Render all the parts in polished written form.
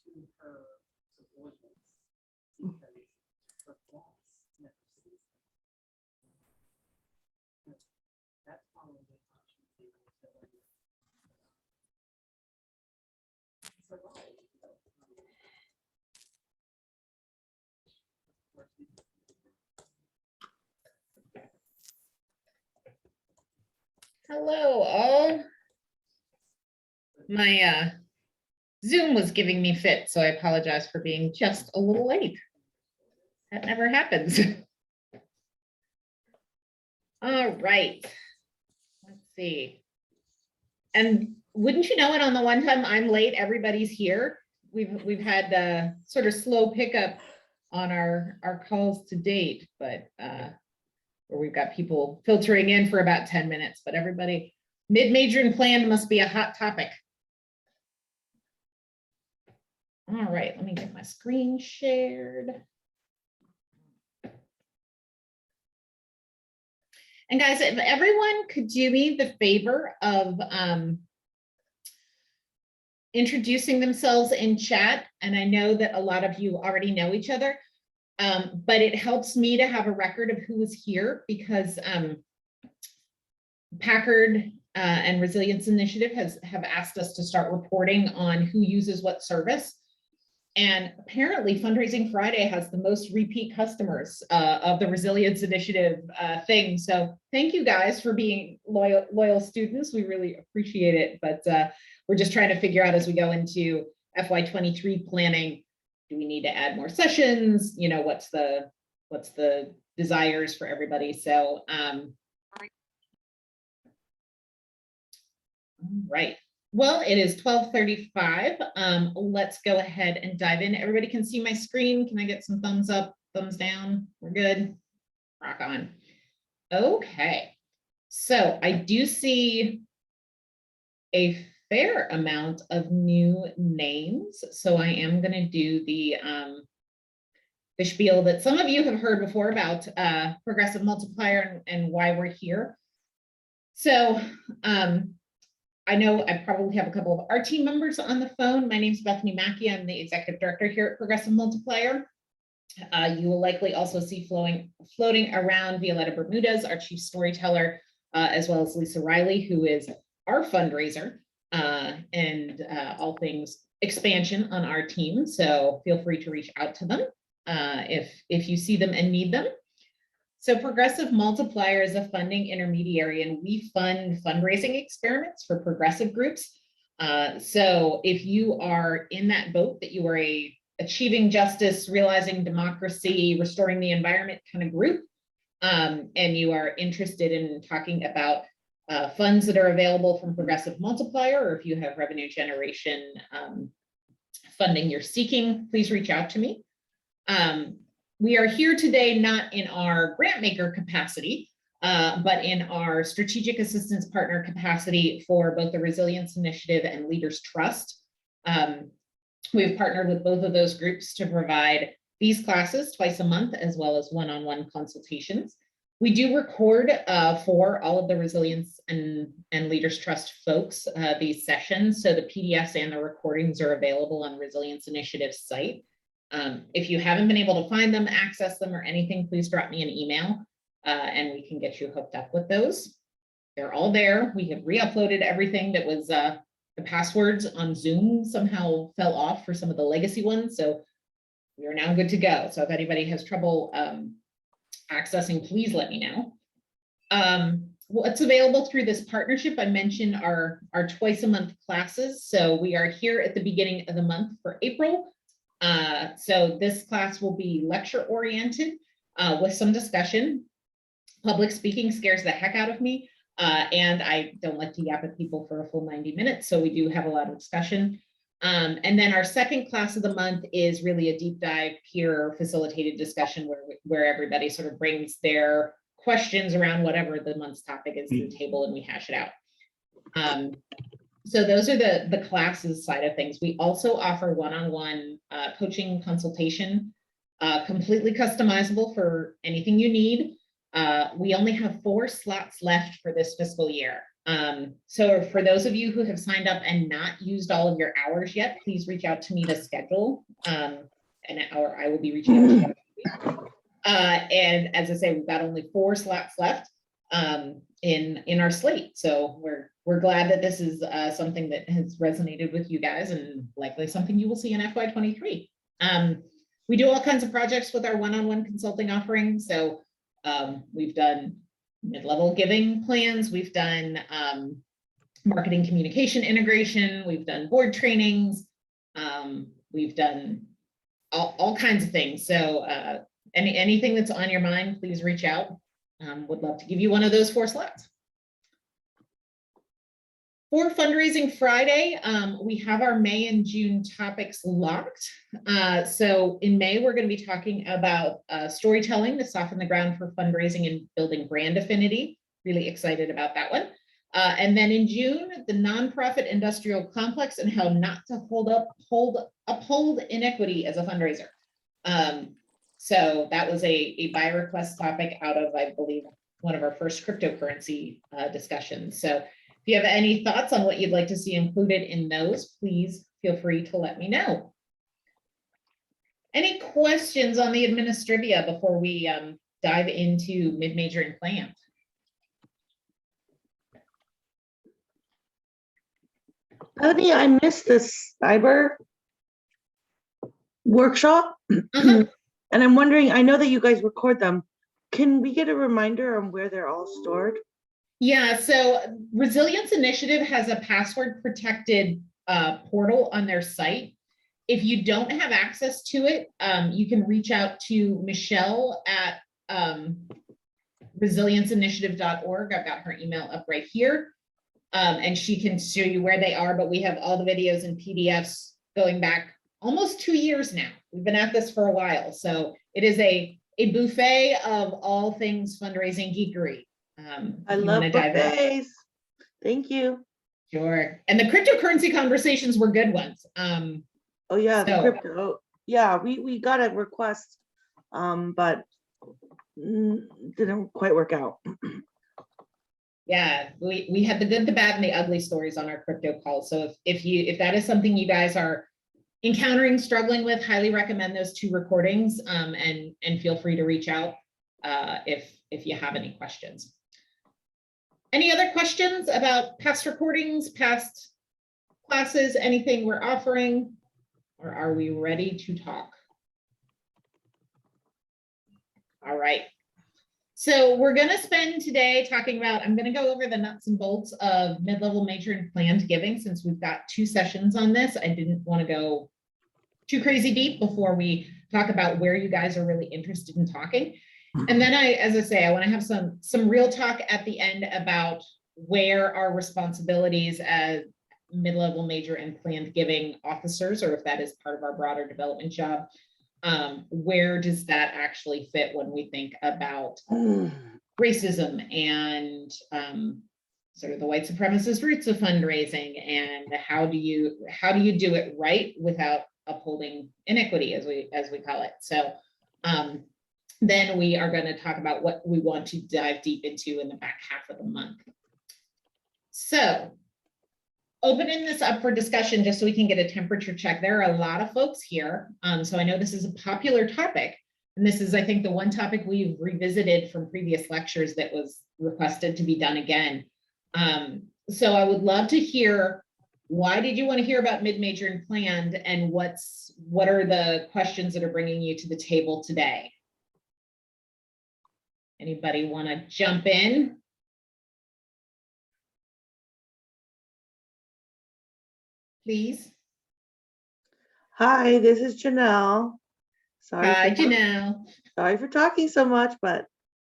To her subordinates because her boss never sees them. That's probably the option they will tell you. So, Hello, all. My Zoom was giving me fit, so I apologize for being just a little late. That never happens. All right. Let's see. And wouldn't you know it, on the one time I'm late, everybody's here. We've had sort of slow pickup on our calls to date, but where we've got people filtering in for about 10 minutes, but everybody mid-major and planned must be a hot topic. All right, let me get my screen shared. And guys, if everyone could do me the favor of introducing themselves in chat, and I know that a lot of you already know each other, but it helps me to have a record of who is here, because Packard and Resilience Initiative have asked us to start reporting on who uses what service. And apparently Fundraising Friday has the most repeat customers of the Resilience Initiative thing. So thank you guys for being loyal students. We really appreciate it. But we're just trying to figure out as we go into FY23 planning, do we need to add more sessions? You know, what's the desires for everybody? So, right. Well, it is 12:35. Let's go ahead and dive in. Everybody can see my screen. Can I get some thumbs up, thumbs down? We're good. Rock on. Okay. So I do see a fair amount of new names. So I am going to do the spiel that some of you have heard before about Progressive Multiplier and why we're here. So I know I probably have a couple of our team members on the phone. My name is Bethany Mackey. I'm the executive director here at Progressive Multiplier. You will likely also see floating around Violetta Bermudez, our chief storyteller, as well as Lisa Riley, who is our fundraiser and all things expansion on our team. So feel free to reach out to them if you see them and need them. So Progressive Multiplier is a funding intermediary, and we fund fundraising experiments for progressive groups. So if you are in that boat that you are a achieving justice, realizing democracy, restoring the environment kind of group, and you are interested in talking about funds that are available from Progressive Multiplier, or if you have revenue generation funding you're seeking, please reach out to me. We are here today not in our grant maker capacity, but in our strategic assistance partner capacity for both the Resilience Initiative and Leaders Trust. We've partnered with both of those groups to provide these classes twice a month, as well as one-on-one consultations. We do record for all of the Resilience and Leaders Trust folks these sessions, so the PDFs and the recordings are available on Resilience Initiative's site. If you haven't been able to find them, access them, or anything, please drop me an email and we can get you hooked up with those. They're all there. We have re-uploaded everything that was the passwords on Zoom somehow fell off for some of the legacy ones. So we are now good to go. So if anybody has trouble accessing, please let me know. what's available through this partnership. I mentioned our twice a month classes. So we are here at the beginning of the month for April. So this class will be lecture oriented with some discussion. Public speaking scares the heck out of me. And I don't like to yap at people for a full 90 minutes. So we do have a lot of discussion. And then our second class of the month is really a deep dive peer facilitated discussion where everybody sort of brings their questions around whatever the month's topic is to the table and we hash it out. So those are the classes side of things. We also offer one-on-one coaching consultation, completely customizable for anything you need. We only have 4 slots left for this fiscal year. So for those of you who have signed up and not used all of your hours yet, please reach out to me to schedule an hour. I will be reaching out to you. And as I say, we've got only 4 slots left in our slate. So we're glad that this is something that has resonated with you guys and likely something you will see in FY23. We do all kinds of projects with our one-on-one consulting offering. So we've done mid-level giving plans, we've done marketing communication integration, we've done board trainings, we've done all kinds of things. So anything that's on your mind, please reach out. Would love to give you one of those 4 slots. For Fundraising Friday, we have our May and June topics locked. So in May, we're going to be talking about storytelling to soften the ground for fundraising and building brand affinity. Really excited about that one. And then in June, the nonprofit industrial complex and how not to uphold inequity as a fundraiser. So that was a by request topic out of, I believe, one of our first cryptocurrency discussions. So if you have any thoughts on what you'd like to see included in those, please feel free to let me know. Any questions on the administrivia before we dive into mid-major and planned? Melanie, I missed this cyber workshop. Uh-huh. And I'm wondering, I know that you guys record them. Can we get a reminder on where they're all stored? Yeah, so Resilience Initiative has a password protected portal on their site. If you don't have access to it, you can reach out to Michelle at resilienceinitiative.org. I've got her email up right here. And she can show you where they are, but we have all the videos and PDFs going back almost 2 years now. We've been at this for a while. So it is a buffet of all things fundraising geekery. I love buffets. Thank you. Sure. And the cryptocurrency conversations were good ones. Oh yeah, the crypto. Yeah, we got a request, but didn't quite work out. Yeah, we had the good, the bad, and the ugly stories on our crypto call. So if that is something you guys are encountering, struggling with, highly recommend those 2 recordings, and feel free to reach out if you have any questions. Any other questions about past recordings, past classes, anything we're offering, or are we ready to talk? All right. So we're going to spend today talking about, I'm going to go over the nuts and bolts of mid-level, major, and planned giving. Since we've got 2 sessions on this, I didn't want to go too crazy deep before we talk about where you guys are really interested in talking. And then as I say, I want to have some real talk at the end about where our responsibilities as mid-level, major, and planned giving officers, or if that is part of our broader development job, where does that actually fit when we think about racism and sort of the white supremacist roots of fundraising, and how do you do it right without upholding inequity, as we call it. So then we are going to talk about what we want to dive deep into in the back half of the month. So opening this up for discussion, just so we can get a temperature check. There are a lot of folks here. So I know this is a popular topic. And this is, I think, the one topic we've revisited from previous lectures that was requested to be done again. So I would love to hear, why did you want to hear about mid-major and planned, and what are the questions that are bringing you to the table today? Anybody want to jump in? please. Hi, this is Janelle. Hi, Janelle. Sorry for talking so much, but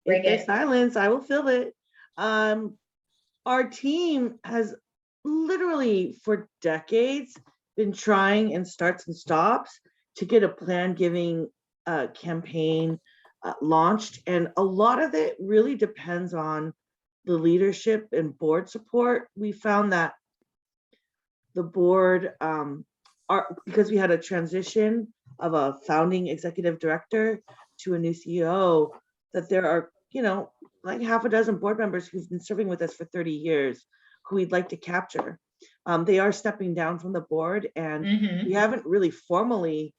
Bring if there's it. silence, I will fill it. Our team has literally for decades been trying and starts and stops to get a plan giving campaign launched. And a lot of it really depends on the leadership and board support. We found that the board, because we had a transition of a founding executive director to a new CEO, that there are, like half a dozen board members who've been serving with us for 30 years who we'd like to capture. They are stepping down from the board, and we haven't really formally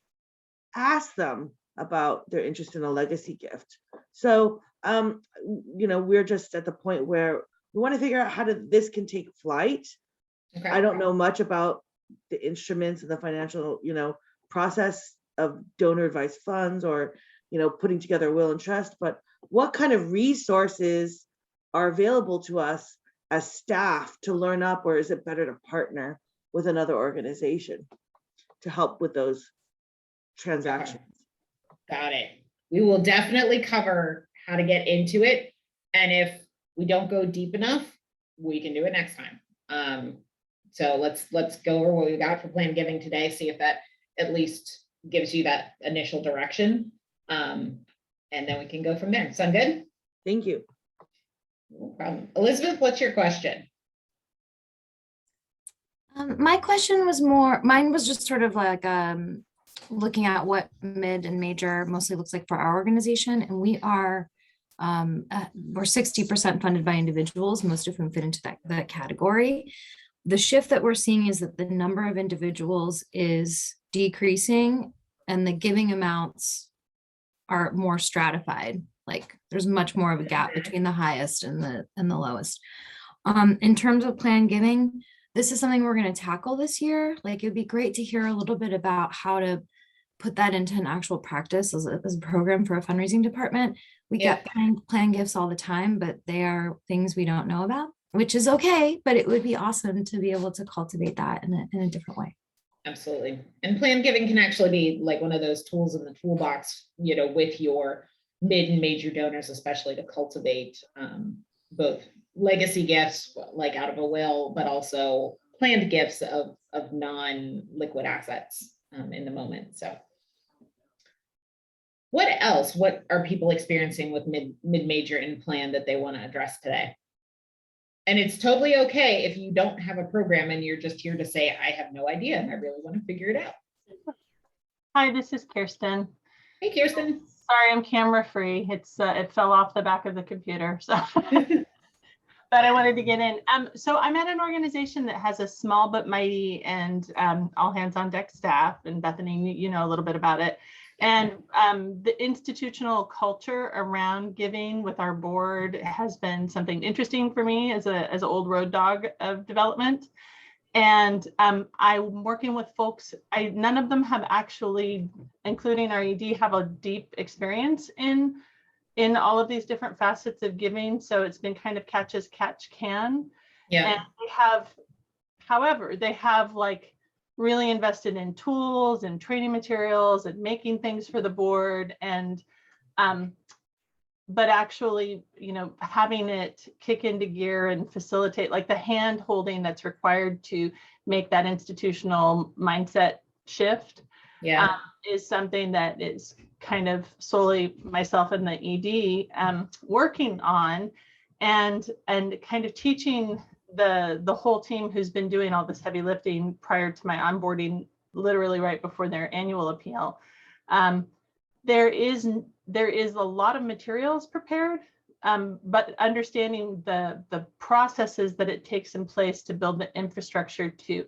asked them about their interest in a legacy gift. So, we're just at the point where we want to figure out how this can take flight. Okay. I don't know much about the instruments and the financial, process of donor advised funds or, putting together a will and trust, but what kind of resources are available to us as staff to learn up, or is it better to partner with another organization to help with those transactions? Got it. We will definitely cover how to get into it. And if we don't go deep enough, we can do it next time. So let's go over what we got for plan giving today, see if that at least gives you that initial direction. And then we can go from there. Sound good? Thank you. No problem. Elizabeth, what's your question? My question was mine was just sort of like looking at what mid and major mostly looks like for our organization. And we're 60% funded by individuals, most of whom fit into that category. The shift that we're seeing is that the number of individuals is decreasing and the giving amounts are more stratified. Like there's much more of a gap between the highest and the lowest. In terms of plan giving, this is something we're going to tackle this year. Like it'd be great to hear a little bit about how to put that into an actual practice as a program for a fundraising department. We get plan gifts all the time, but they are things we don't know about, which is okay, but it would be awesome to be able to cultivate that in a different way. Absolutely. And plan giving can actually be like one of those tools in the toolbox, with your mid and major donors, especially to cultivate both legacy gifts, like out of a will, but also planned gifts of non-liquid assets in the moment. So what else? What are people experiencing with mid-major in plan that they want to address today? And it's totally okay if you don't have a program and you're just here to say, I have no idea and I really want to figure it out. Hi, this is Kirsten. Hey, Kirsten. Sorry, I'm camera free. It fell off the back of the computer, so but I wanted to get in. So I'm at an organization that has a small but mighty and all hands on deck staff. And Bethany, you know a little bit about it. And the institutional culture around giving with our board has been something interesting for me as an old road dog of development. And I'm working with folks. None of them have actually, including our ED, have a deep experience in all of these different facets of giving. So it's been kind of catch as catch can. Yeah. And they have like really invested in tools and training materials and making things for the board. And but actually, having it kick into gear and facilitate like the hand holding that's required to make that institutional mindset shift is something that is kind of solely myself and the ED working on and kind of teaching the whole team who's been doing all this heavy lifting prior to my onboarding, literally right before their annual appeal. There is a lot of materials prepared, but understanding the processes that it takes in place to build the infrastructure to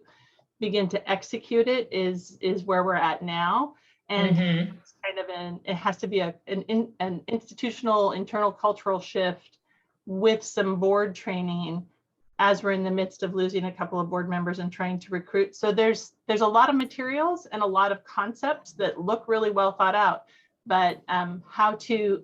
begin to execute it is where we're at now. And it's kind of it has to be an institutional internal cultural shift with some board training as we're in the midst of losing a couple of board members and trying to recruit. So there's a lot of materials and a lot of concepts that look really well thought out, but how to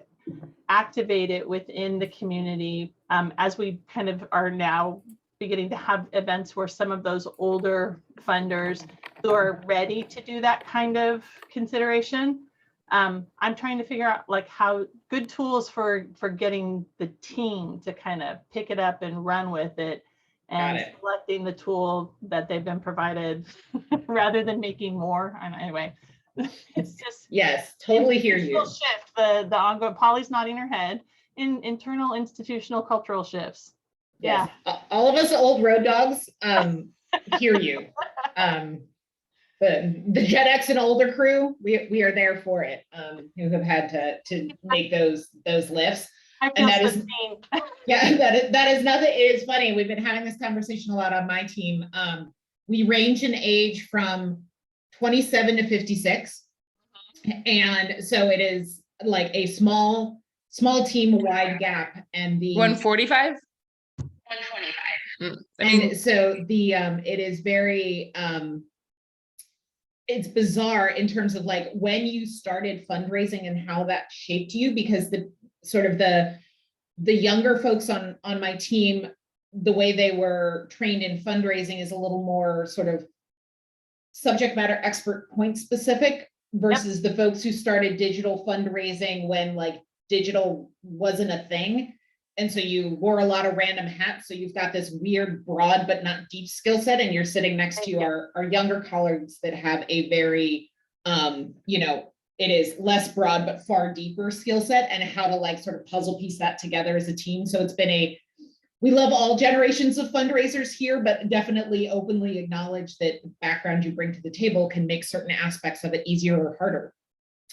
activate it within the community as we kind of are now beginning to have events where some of those older funders who are ready to do that kind of consideration. I'm trying to figure out like how good tools for getting the team to kind of pick it up and run with it, and it. selecting the tool that they've been provided rather than making more. And anyway, it's just Yes, totally hear you. institutional shift. The ongoing, Polly's nodding her head, in internal institutional cultural shifts. Yeah. Yes, all of us old road dogs, hear you. The Gen X and older crew, we are there for it, who have had to make those lifts. I And feel that so is- seen. Yeah, that is nothing. It is funny. We've been having this conversation a lot on my team. We range in age from 27 to 56. And so it is like a small team wide gap, and the 145? 125. I mean, And so the it is very it's bizarre in terms of like when you started fundraising and how that shaped you, because the sort of the younger folks on my team, the way they were trained in fundraising is a little more sort of subject matter expert point specific versus the folks who started digital fundraising when like digital wasn't a thing. And so you wore a lot of random hats. So you've got this weird, broad, but not deep skill set. And you're sitting next to our younger colleagues that have a very, it is less broad, but far deeper skill set, and how to like sort of puzzle piece that together as a team. So it's been we love all generations of fundraisers here, but definitely openly acknowledge that the background you bring to the table can make certain aspects of it easier or harder.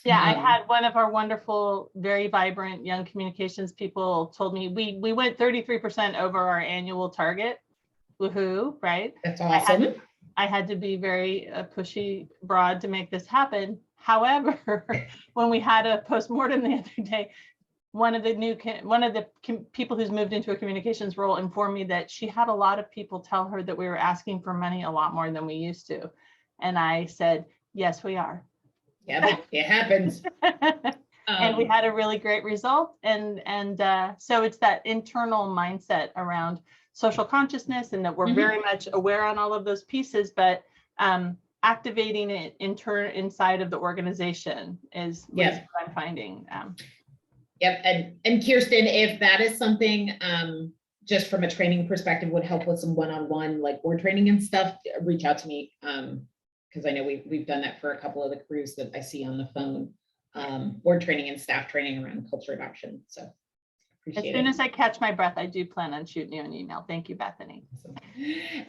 Yeah, I had one of our wonderful, very vibrant young communications people told me we went 33% over our annual target. Woohoo, right? That's awesome. I had to be very pushy, broad to make this happen. However, when we had a postmortem the other day, one of the people who's moved into a communications role informed me that she had a lot of people tell her that we were asking for money a lot more than we used to. And I said, yes, we are. Yeah, but it happens. And we had a really great result. And so it's that internal mindset around social consciousness, and that we're very much aware on all of those pieces, but activating it inside of the organization is what I'm finding. Yep, and Kirsten, if that is something, just from a training perspective, would help with some one-on-one like board training and stuff, reach out to me. Because I know we've done that for a couple of the crews that I see on the phone, board training and staff training around culture adoption. So As appreciate soon it. as I catch my breath, I do plan on shooting you an email. Thank you, Bethany.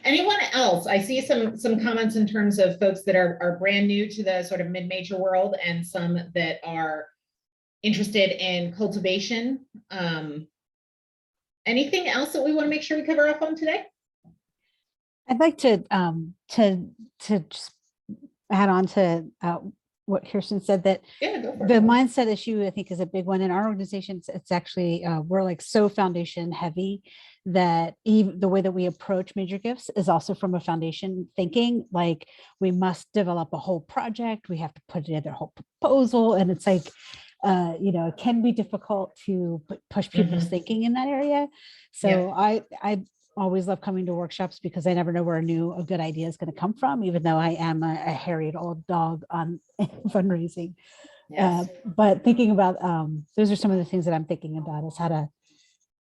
Anyone else? I see some comments in terms of folks that are brand new to the sort of mid-major world, and some that are interested in cultivation. Anything else that we want to make sure we cover up on today? I'd like to just add on to what Kirsten said, that Yeah, go for the it. mindset issue, I think, is a big one in our organization. It's actually, we're like so foundation heavy that even the way that we approach major gifts is also from a foundation thinking, like we must develop a whole project, we have to put together a whole proposal. And it's like, it can be difficult to push people's thinking in that area. So I always love coming to workshops, because I never know where a good idea is going to come from, even though I am a harried old dog on fundraising. Yes. But thinking about, those are some of the things that I'm thinking about, is how to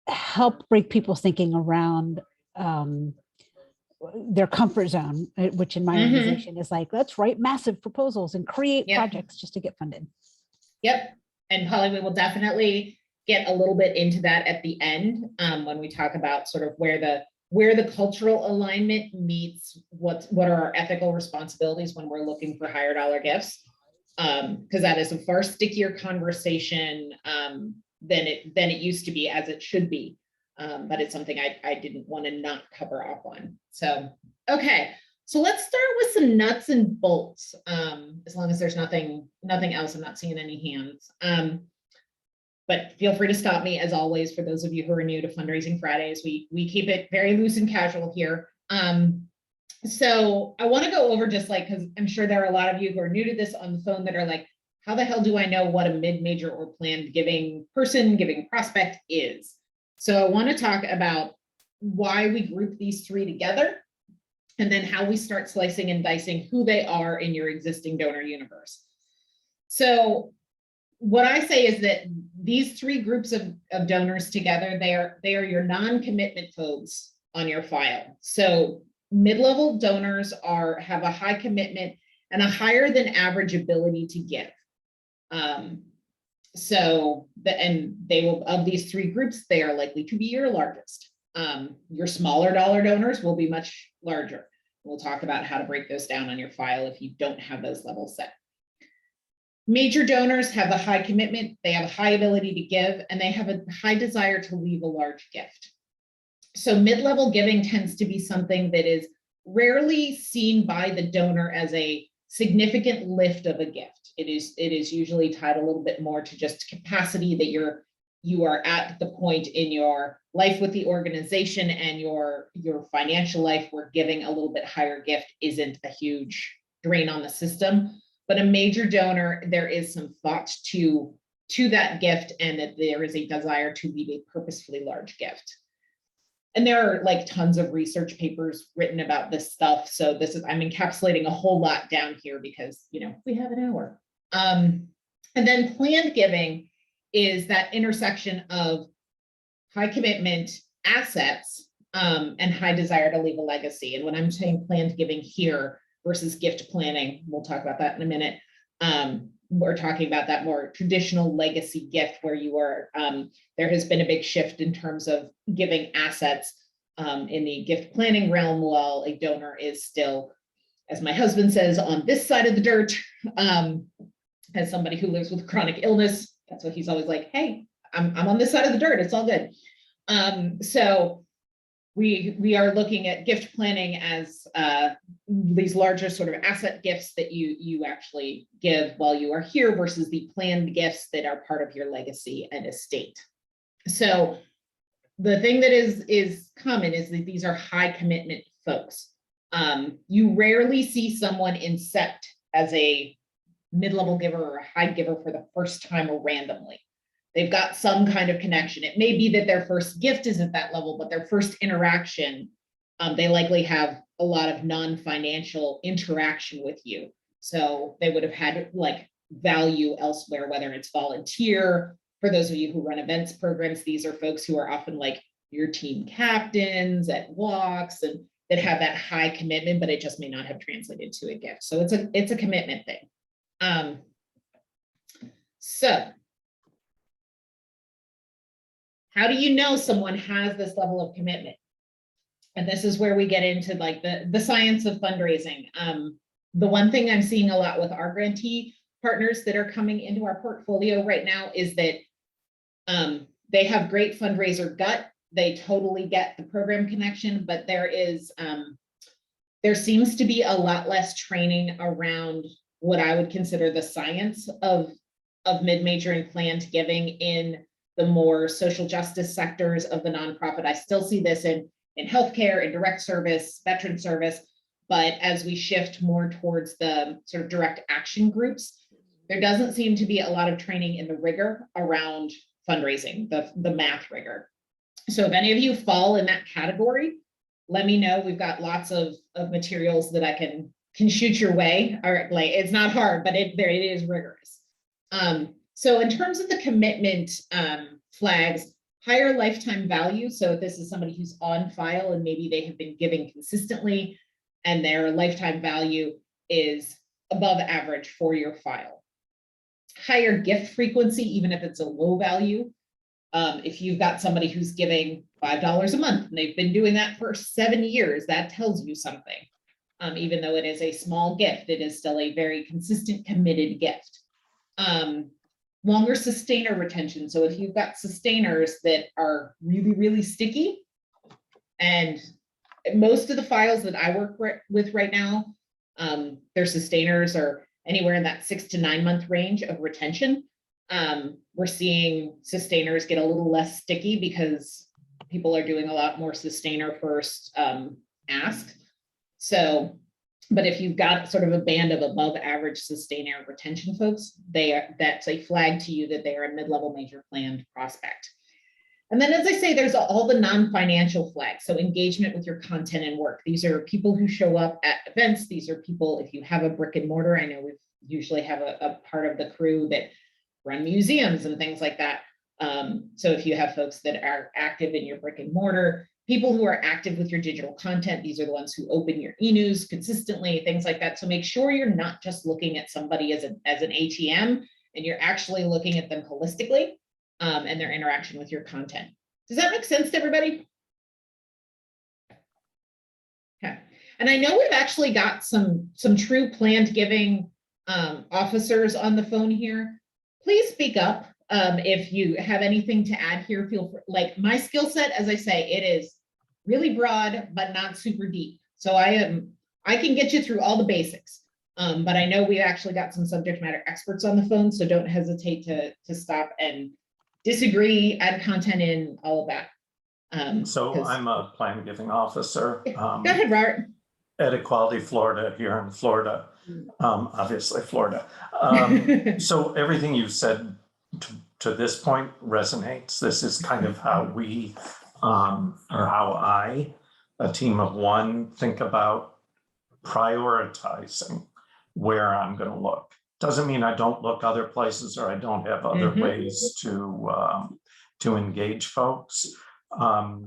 help break people's thinking around their comfort zone, which in my organization is like, let's write massive proposals and create projects just to get funded. Yep. And Polly, we will definitely get a little bit into that at the end, when we talk about sort of where the cultural alignment meets what are our ethical responsibilities when we're looking for higher dollar gifts. Because that is a far stickier conversation than it used to be, as it should be. But it's something I didn't want to not cover up on. So, okay. So let's start with some nuts and bolts. As long as there's nothing else, I'm not seeing any hands. But feel free to stop me, as always. For those of you who are new to Fundraising Fridays, we keep it very loose and casual here. So I want to go over just like, because I'm sure there are a lot of you who are new to this on the phone that are like, how the hell do I know what a mid-major or planned giving prospect is? So I want to talk about why we group these three together, and then how we start slicing and dicing who they are in your existing donor universe. So what I say is that these three groups of donors together, they are your non-commitment folks on your file. So mid-level donors have a high commitment and a higher than average ability to give. And they will, of these three groups, they are likely to be your largest. Your smaller dollar donors will be much larger. We'll talk about how to break those down on your file if you don't have those levels set. Major donors have a high commitment, they have a high ability to give, and they have a high desire to leave a large gift. So mid-level giving tends to be something that is rarely seen by the donor as a significant lift of a gift. It is usually tied a little bit more to just capacity that you are at the point in your life with the organization and your financial life where giving a little bit higher gift isn't a huge drain on the system. But a major donor, there is some thought to that gift, and that there is a desire to leave a purposefully large gift. And there are like tons of research papers written about this stuff. So I'm encapsulating a whole lot down here because, we have an hour. And then planned giving is that intersection of high commitment assets and high desire to leave a legacy. And when I'm saying planned giving here versus gift planning, we'll talk about that in a minute. We're talking about that more traditional legacy gift where you are, there has been a big shift in terms of giving assets in the gift planning realm, while a donor is still, as my husband says, on this side of the dirt. As somebody who lives with chronic illness, that's what he's always like, hey, I'm on this side of the dirt, it's all good. So we are looking at gift planning as these larger sort of asset gifts that you actually give while you are here versus the planned gifts that are part of your legacy and estate. So the thing that is common is that these are high commitment folks. You rarely see someone incept as a mid-level giver or a high giver for the first time or randomly. They've got some kind of connection. It may be that their first gift is at that level, but their first interaction, they likely have a lot of non-financial interaction with you. So they would have had like value elsewhere, whether it's volunteer. For those of you who run events programs, these are folks who are often like your team captains at walks and that have that high commitment, but it just may not have translated to a gift. So it's a commitment thing. So how do you know someone has this level of commitment? And this is where we get into like the science of fundraising. The one thing I'm seeing a lot with our grantee partners that are coming into our portfolio right now is that they have great fundraiser gut. They totally get the program connection, but there seems to be a lot less training around what I would consider the science of mid-major and planned giving in the more social justice sectors of the nonprofit. I still see this in healthcare, in direct service, veteran service, but as we shift more towards the sort of direct action groups, there doesn't seem to be a lot of training in the rigor around fundraising, the math rigor. So if any of you fall in that category, let me know. We've got lots of materials that I can shoot your way. Or like, it's not hard, but it is rigorous. So in terms of the commitment flags, higher lifetime value. So if this is somebody who's on file and maybe they have been giving consistently and their lifetime value is above average for your file. Higher gift frequency, even if it's a low value. If you've got somebody who's giving $5 a month and they've been doing that for 7 years, that tells you something. Even though it is a small gift, it is still a very consistent, committed gift. Longer sustainer retention. So if you've got sustainers that are really, really sticky, and most of the files that I work with right now, their sustainers are anywhere in that 6 to 9 month range of retention. We're seeing sustainers get a little less sticky because people are doing a lot more sustainer first ask. So, but if you've got sort of a band of above average sustainer retention folks, that's a flag to you that they are a mid-level major planned prospect. And then, as I say, there's all the non-financial flags. So engagement with your content and work. These are people who show up at events. These are people, if you have a brick and mortar, I know we usually have a part of the crew that run museums and things like that. So if you have folks that are active in your brick and mortar, people who are active with your digital content, these are the ones who open your e-news consistently, things like that. So make sure you're not just looking at somebody as an ATM, and you're actually looking at them holistically, and their interaction with your content. Does that make sense to everybody? Okay. And I know we've actually got some true planned giving officers on the phone here. Please speak up if you have anything to add here. Feel free. Like, my skill set, as I say, it is really broad, but not super deep. So I can get you through all the basics. But I know we actually got some subject matter experts on the phone, so don't hesitate to stop and disagree, add content in, all of that. So I'm a plan giving officer. Go ahead, Robert. At Equality Florida here in Florida, obviously Florida. So everything you said to this point resonates. This is kind of how we, or how I, a team of one, think about prioritizing where I'm going to look. Doesn't mean I don't look other places or I don't have other ways to engage folks. Our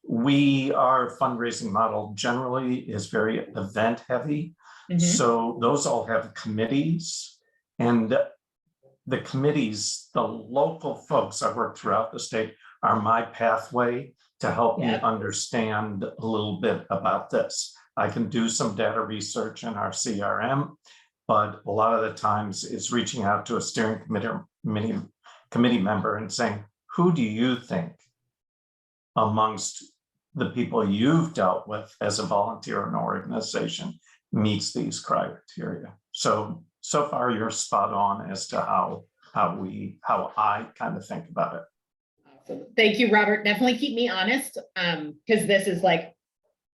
fundraising model generally is very event heavy. So those all have committees, and the committees, the local folks I work throughout the state, are my pathway to help me understand a little bit about this. I can do some data research in our CRM, but a lot of the times it's reaching out to a steering committee member and saying, who do you think amongst the people you've dealt with as a volunteer in an organization meets these criteria? So far you're spot on as to how I kind of think about it. Awesome. Thank you, Robert. Definitely keep me honest. Because this is like,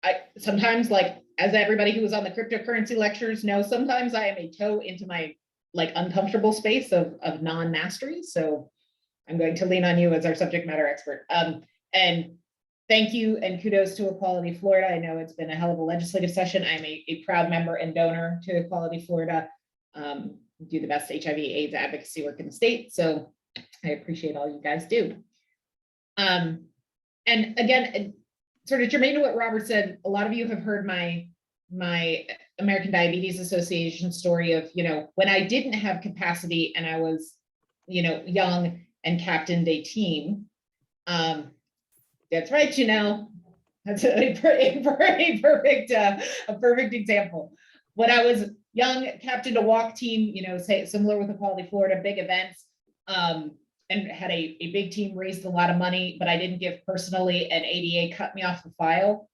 I sometimes, like, as everybody who was on the cryptocurrency lectures knows, sometimes I am a toe into my like uncomfortable space of non-mastery. So I'm going to lean on you as our subject matter expert. And thank you and kudos to Equality Florida. I know it's been a hell of a legislative session. I'm a proud member and donor to Equality Florida. Do the best HIV/AIDS advocacy work in the state. So I appreciate all you guys do. And again, sort of germane to what Robert said, a lot of you have heard my American Diabetes Association story of, when I didn't have capacity and I was, young and captained a team. That's right, that's a perfect example. When I was young, captained a walk team, say similar with Equality Florida, big events, and had a big team, raised a lot of money, but I didn't give personally, and ADA cut me off the file.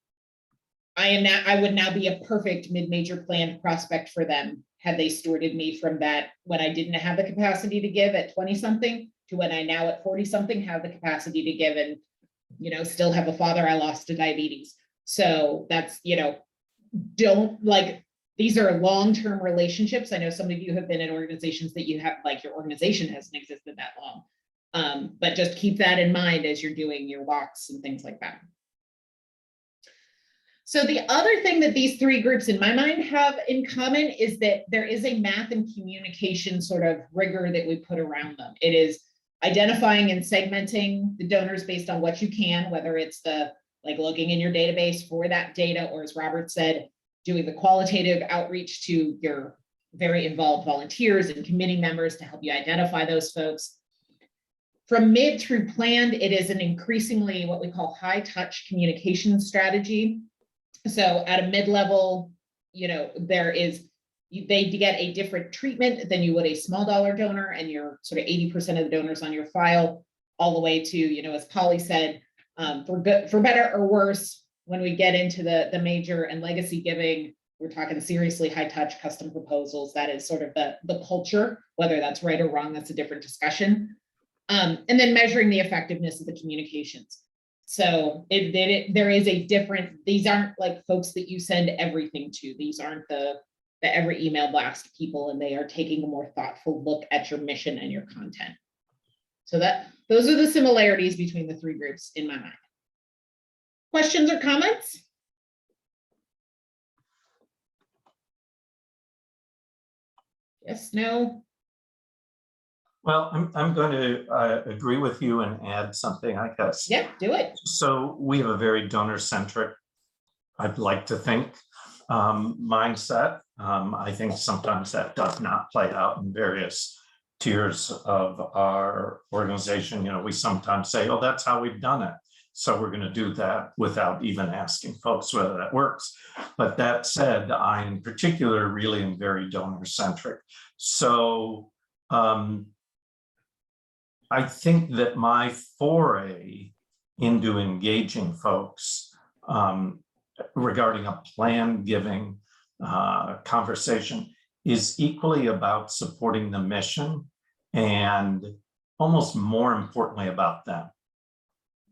I would now be a perfect mid-major planned prospect for them had they stewarded me from that when I didn't have the capacity to give at 20-something to when I now at 40-something have the capacity to give and, still have a father I lost to diabetes. So that's, these are long-term relationships. I know some of you have been in organizations that you have, like, your organization hasn't existed that long. But just keep that in mind as you're doing your walks and things like that. So the other thing that these three groups in my mind have in common is that there is a math and communication sort of rigor that we put around them. It is identifying and segmenting the donors based on what you can, whether it's looking in your database for that data, or as Robert said, doing the qualitative outreach to your very involved volunteers and committee members to help you identify those folks. From mid through planned, it is an increasingly what we call high touch communication strategy. So at a mid-level, they get a different treatment than you would a small dollar donor, and you're sort of 80% of the donors on your file, all the way to, as Polly said, for better or worse, when we get into the major and legacy giving, we're talking seriously high touch custom proposals. That is sort of the culture. Whether that's right or wrong, that's a different discussion. And then measuring the effectiveness of the communications. So there is a different, these aren't like folks that you send everything to. These aren't the every email blast people, and they are taking a more thoughtful look at your mission and your content. So those are the similarities between the three groups in my mind. Questions or comments? Yes, no? Well, I'm going to agree with you and add something, I guess. Yep, do it. So we have a very donor-centric, I'd like to think, mindset. I think sometimes that does not play out in various tiers of our organization. You know, we sometimes say, oh, that's how we've done it, so we're going to do that without even asking folks whether that works. But that said, I in particular really am very donor-centric. So I think that my foray into engaging folks regarding a plan giving conversation is equally about supporting the mission and almost more importantly about them.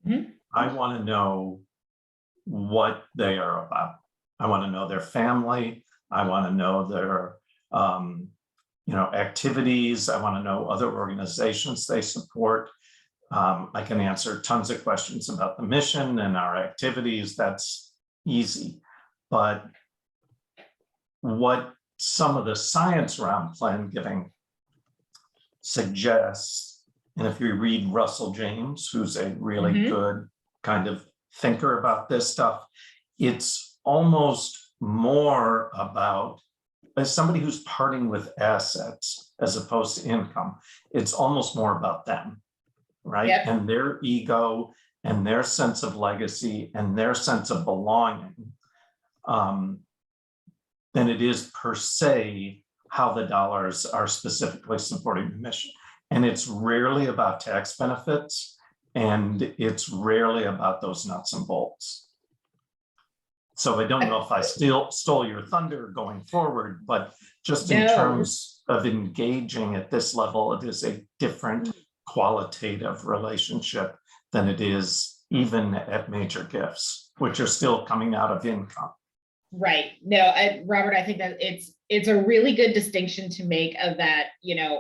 Mhm. I want to know what they are about. I want to know their family. I want to know their activities. I want to know other organizations they support. I can answer tons of questions about the mission and our activities. That's easy. But what some of the science around plan giving suggests, and if you read Russell James, who's a really good kind of thinker about this stuff, it's almost more about, as somebody who's parting with assets as opposed to income, it's almost more about them, right? Yep. And their ego and their sense of legacy and their sense of belonging than it is per se how the dollars are specifically supporting the mission. And it's rarely about tax benefits, and it's rarely about those nuts and bolts. So I don't know if I stole your thunder going forward, but just in terms of engaging at this level, it is a different qualitative relationship than it is even at major gifts, which are still coming out of income. Right. No, Robert, I think that it's a really good distinction to make of that,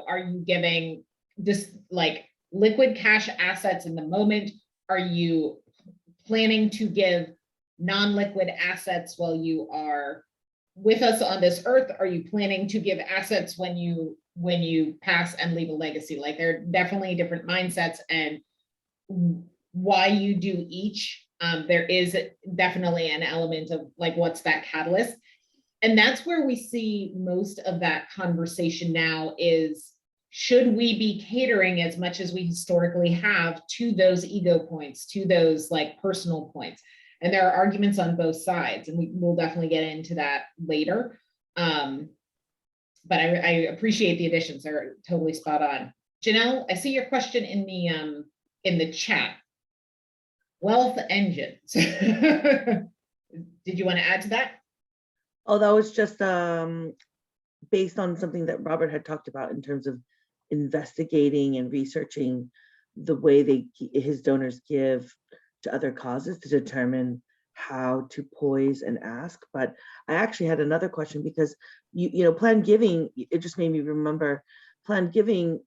are you giving this like liquid cash assets in the moment? Are you planning to give non-liquid assets while you are with us on this earth? Are you planning to give assets when you pass and leave a legacy? Like, there are definitely different mindsets, and why you do each. There is definitely an element of like, what's that catalyst? And that's where we see most of that conversation now is, should we be catering as much as we historically have to those ego points, to those like personal points? And there are arguments on both sides, and we'll definitely get into that later. But I appreciate the additions. They're totally spot on. Janelle, I see your question in the chat. Wealth engines. Did you want to add to that? Oh, that was just based on something that Robert had talked about in terms of investigating and researching the way his donors give to other causes to determine how to poise and ask. But I actually had another question, because plan giving, it just made me remember, plan giving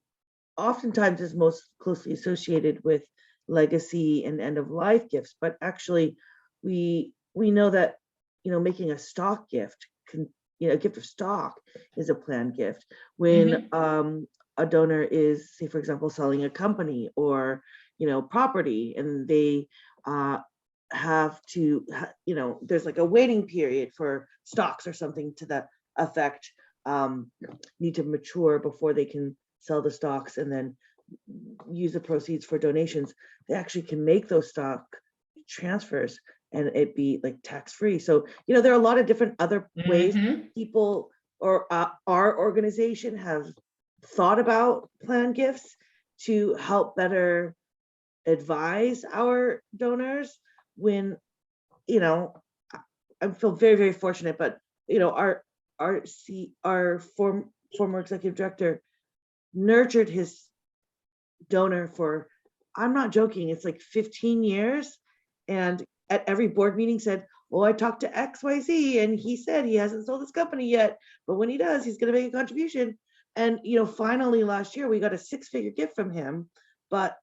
oftentimes is most closely associated with legacy and end of life gifts, but actually we know that making a stock gift a gift of stock is a planned gift when a donor is, say for example, selling a company or property, and they have to there's like a waiting period for stocks or something to that effect, need to mature before they can sell the stocks and then use the proceeds for donations. They actually can make those stock transfers and it be like tax-free. So there are a lot of different other ways people or our organization have thought about plan gifts to help better advise our donors. When I feel very, very fortunate, but our former executive director nurtured his donor for, I'm not joking, it's like 15 years, and at every board meeting said, well, I talked to XYZ and he said he hasn't sold his company yet, but when he does, he's going to make a contribution. And finally last year we got a 6-figure gift from him, but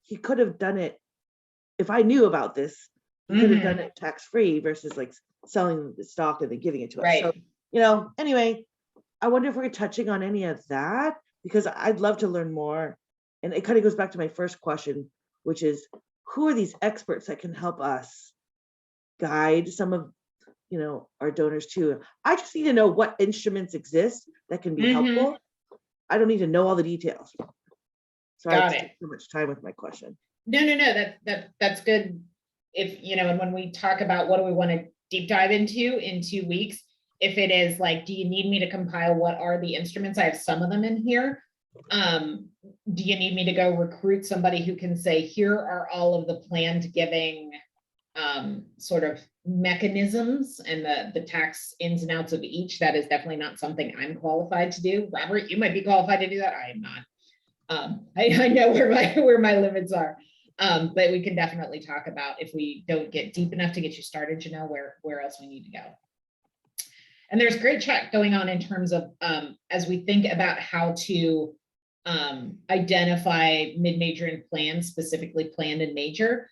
he could have done it. If I knew about this, he could have done it tax-free versus like selling the stock and then giving it to us. So, Right. you know, anyway, I wonder if we're touching on any of that, because I'd love to learn more. And it kind of goes back to my first question, which is, who are these experts that can help us guide some of, you know, our donors too? I just need to know what instruments exist that can be helpful. I don't need to know all the details. Sorry Got to it. take so much time with my question. No, that's good. If, you know, and when we talk about what do we want to deep dive into in 2 weeks, if it is like, do you need me to compile what are the instruments? I have some of them in here. Do you need me to go recruit somebody who can say, here are all of the planned giving sort of mechanisms and the tax ins and outs of each? That is definitely not something I'm qualified to do. Robert, you might be qualified to do that. I am not. I know where my limits are. But we can definitely talk about, if we don't get deep enough to get you started, Janelle, where else we need to go. And there's great chat going on in terms of, as we think about how to identify mid-major and planned, specifically planned and major.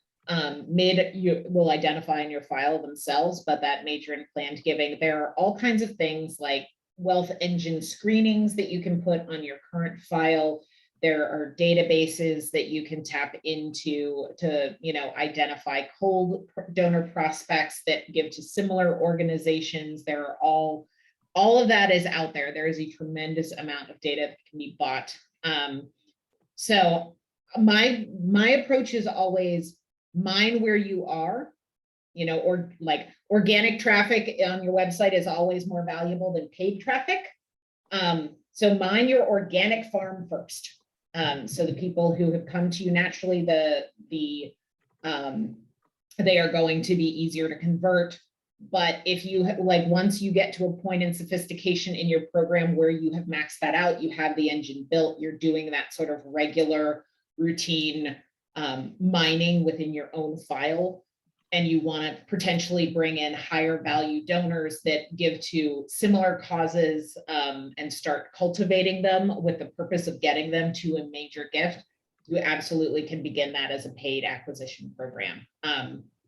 Mid, you will identify in your file themselves, but that major and planned giving, there are all kinds of things like wealth engine screenings that you can put on your current file. There are databases that you can tap into to, you know, identify cold donor prospects that give to similar organizations. There are all of that is out there. There is a tremendous amount of data that can be bought. So my approach is always mine where you are, you know, or like organic traffic on your website is always more valuable than paid traffic. So mine your organic farm first. So the people who have come to you naturally, they are going to be easier to convert. But if you like, once you get to a point in sophistication in your program where you have maxed that out, you have the engine built, you're doing that sort of regular routine mining within your own file, and you want to potentially bring in higher value donors that give to similar causes and start cultivating them with the purpose of getting them to a major gift, you absolutely can begin that as a paid acquisition program.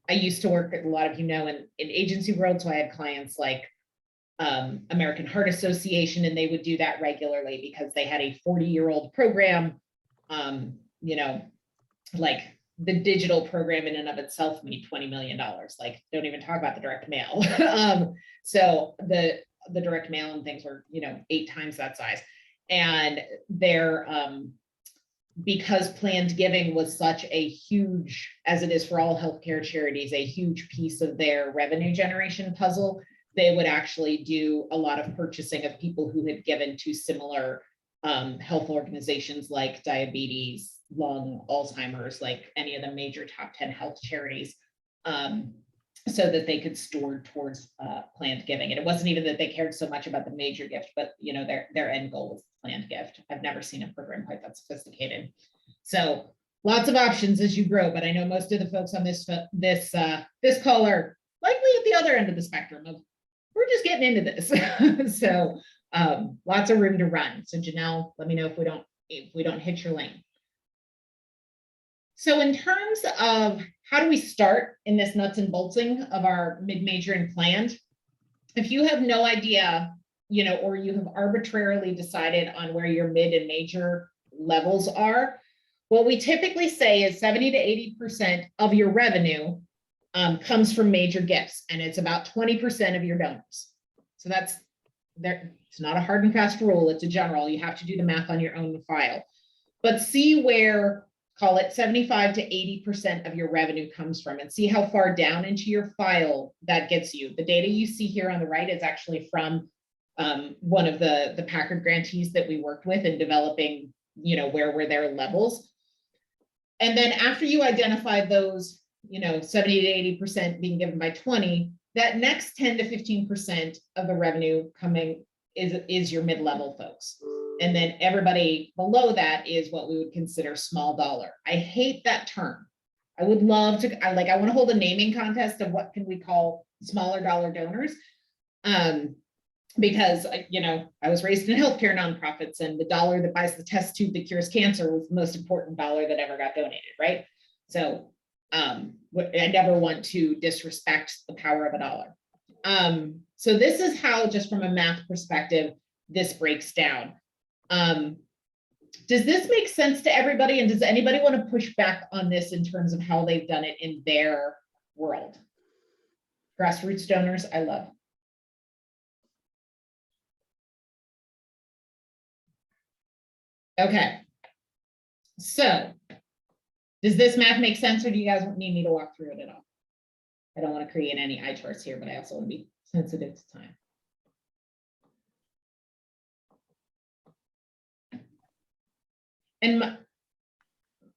I used to work, a lot of you know, in agency world, so I had clients like American Heart Association, and they would do that regularly because they had a 40-year-old program. You know, like the digital program in and of itself made $20 million. Like, don't even talk about the direct mail. So the direct mail and things were, you know, 8 times that size. And they're, because planned giving was such a huge, as it is for all healthcare charities, a huge piece of their revenue generation puzzle, they would actually do a lot of purchasing of people who had given to similar health organizations like diabetes, lung, Alzheimer's, like any of the major top 10 health charities, so that they could store towards planned giving. And it wasn't even that they cared so much about the major gift, but you know, their end goal was planned gift. I've never seen a program quite that sophisticated. So lots of options as you grow, but I know most of the folks on this call are likely at the other end of the spectrum of, we're just getting into this. So lots of room to run. So Janelle, let me know if we don't hit your lane. So in terms of how do we start in this nuts and boltsing of our mid-major and planned, if you have no idea, you know, or you have arbitrarily decided on where your mid and major levels are, what we typically say is 70 to 80% of your revenue comes from major gifts, and it's about 20% of your donors. So that's there. It's not a hard and fast rule. It's a general. You have to do the math on your own file, but see where, call it 75 to 80% of your revenue comes from, and see how far down into your file that gets you. The data you see here on the right is actually from one of the Packard grantees that we worked with in developing, you know, where were their levels. And then after you identify those, you know, 70 to 80% being given by 20, that next 10 to 15% of the revenue coming is your mid-level folks. And then everybody below that is what we would consider small dollar. I hate that term. I would love to, I want to hold a naming contest of what can we call smaller dollar donors. because, I was raised in healthcare nonprofits, and the dollar that buys the test tube that cures cancer was the most important dollar that ever got donated, right? So I never want to disrespect the power of a dollar. So this is how, just from a math perspective, this breaks down. Does this make sense to everybody? And does anybody want to push back on this in terms of how they've done it in their world? Grassroots donors, I love. Okay. So does this math make sense, or do you guys need me to walk through it at all? I don't want to create any eye charts here, but I also want to be sensitive to time. And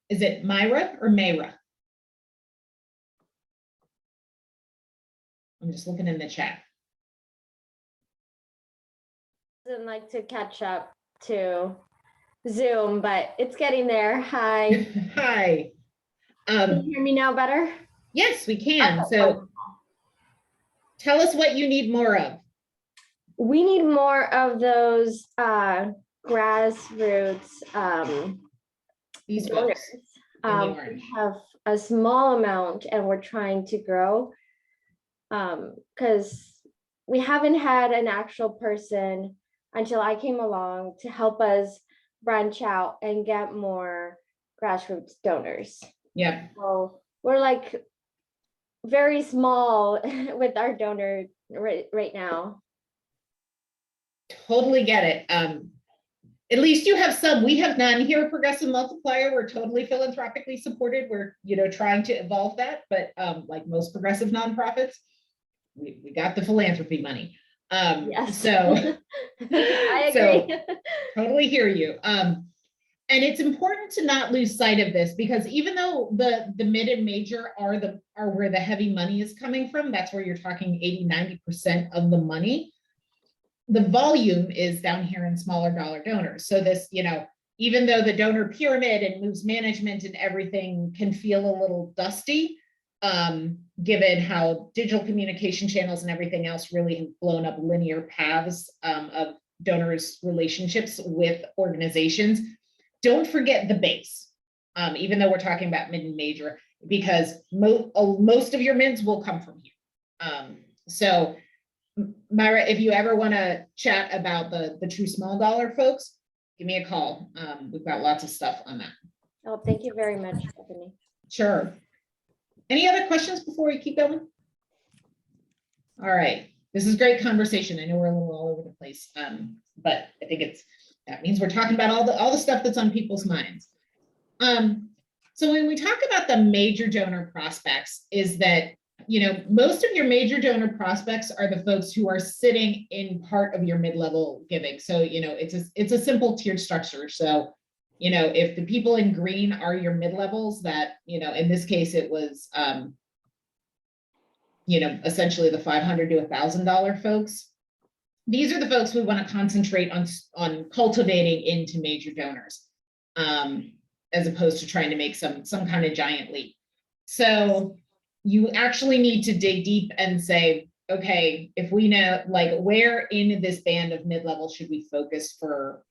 is it Myra or Mayra? I'm just looking in the chat. Doesn't like to catch up to Zoom, but it's getting there. Hi. Hi. Can you hear me now better? Yes, we can. Oh, So wonderful. tell us what you need more of. We need more of those grassroots These donors. folks. in the We orange. have a small amount and we're trying to grow because we haven't had an actual person until I came along to help us branch out and get more grassroots donors. Yeah. So we're like very small with our donor right now. Totally get it. At least you have some. We have none here at Progressive Multiplier. We're totally philanthropically supported. We're trying to evolve that, but like most progressive nonprofits, we got the philanthropy money. Yes. So I so agree. totally hear you. And it's important to not lose sight of this, because even though the mid and major are where the heavy money is coming from, that's where you're talking 80-90% of the money. The volume is down here in smaller dollar donors. So this, even though the donor pyramid and moves management and everything can feel a little dusty, given how digital communication channels and everything else really have blown up linear paths of donors' relationships with organizations, don't forget the base, even though we're talking about mid and major, because most of your mids will come from here. So Myra, if you ever want to chat about the true small dollar folks, give me a call. We've got lots of stuff on that. Oh, thank you very much, Stephanie. Sure. Any other questions before we keep going? All right. This is great conversation. I know we're a little all over the place, but I think that means we're talking about all the stuff that's on people's minds. So when we talk about the major donor prospects, is that most of your major donor prospects are the folks who are sitting in part of your mid-level giving. So, it's a simple tiered structure. So, if the people in green are your mid-levels, that, in this case, it was, essentially the $500 to $1,000 folks. These are the folks we want to concentrate on cultivating into major donors, as opposed to trying to make some kind of giant leap. So you actually need to dig deep and say, okay, if we know, like, where in this band of mid-level should we focus for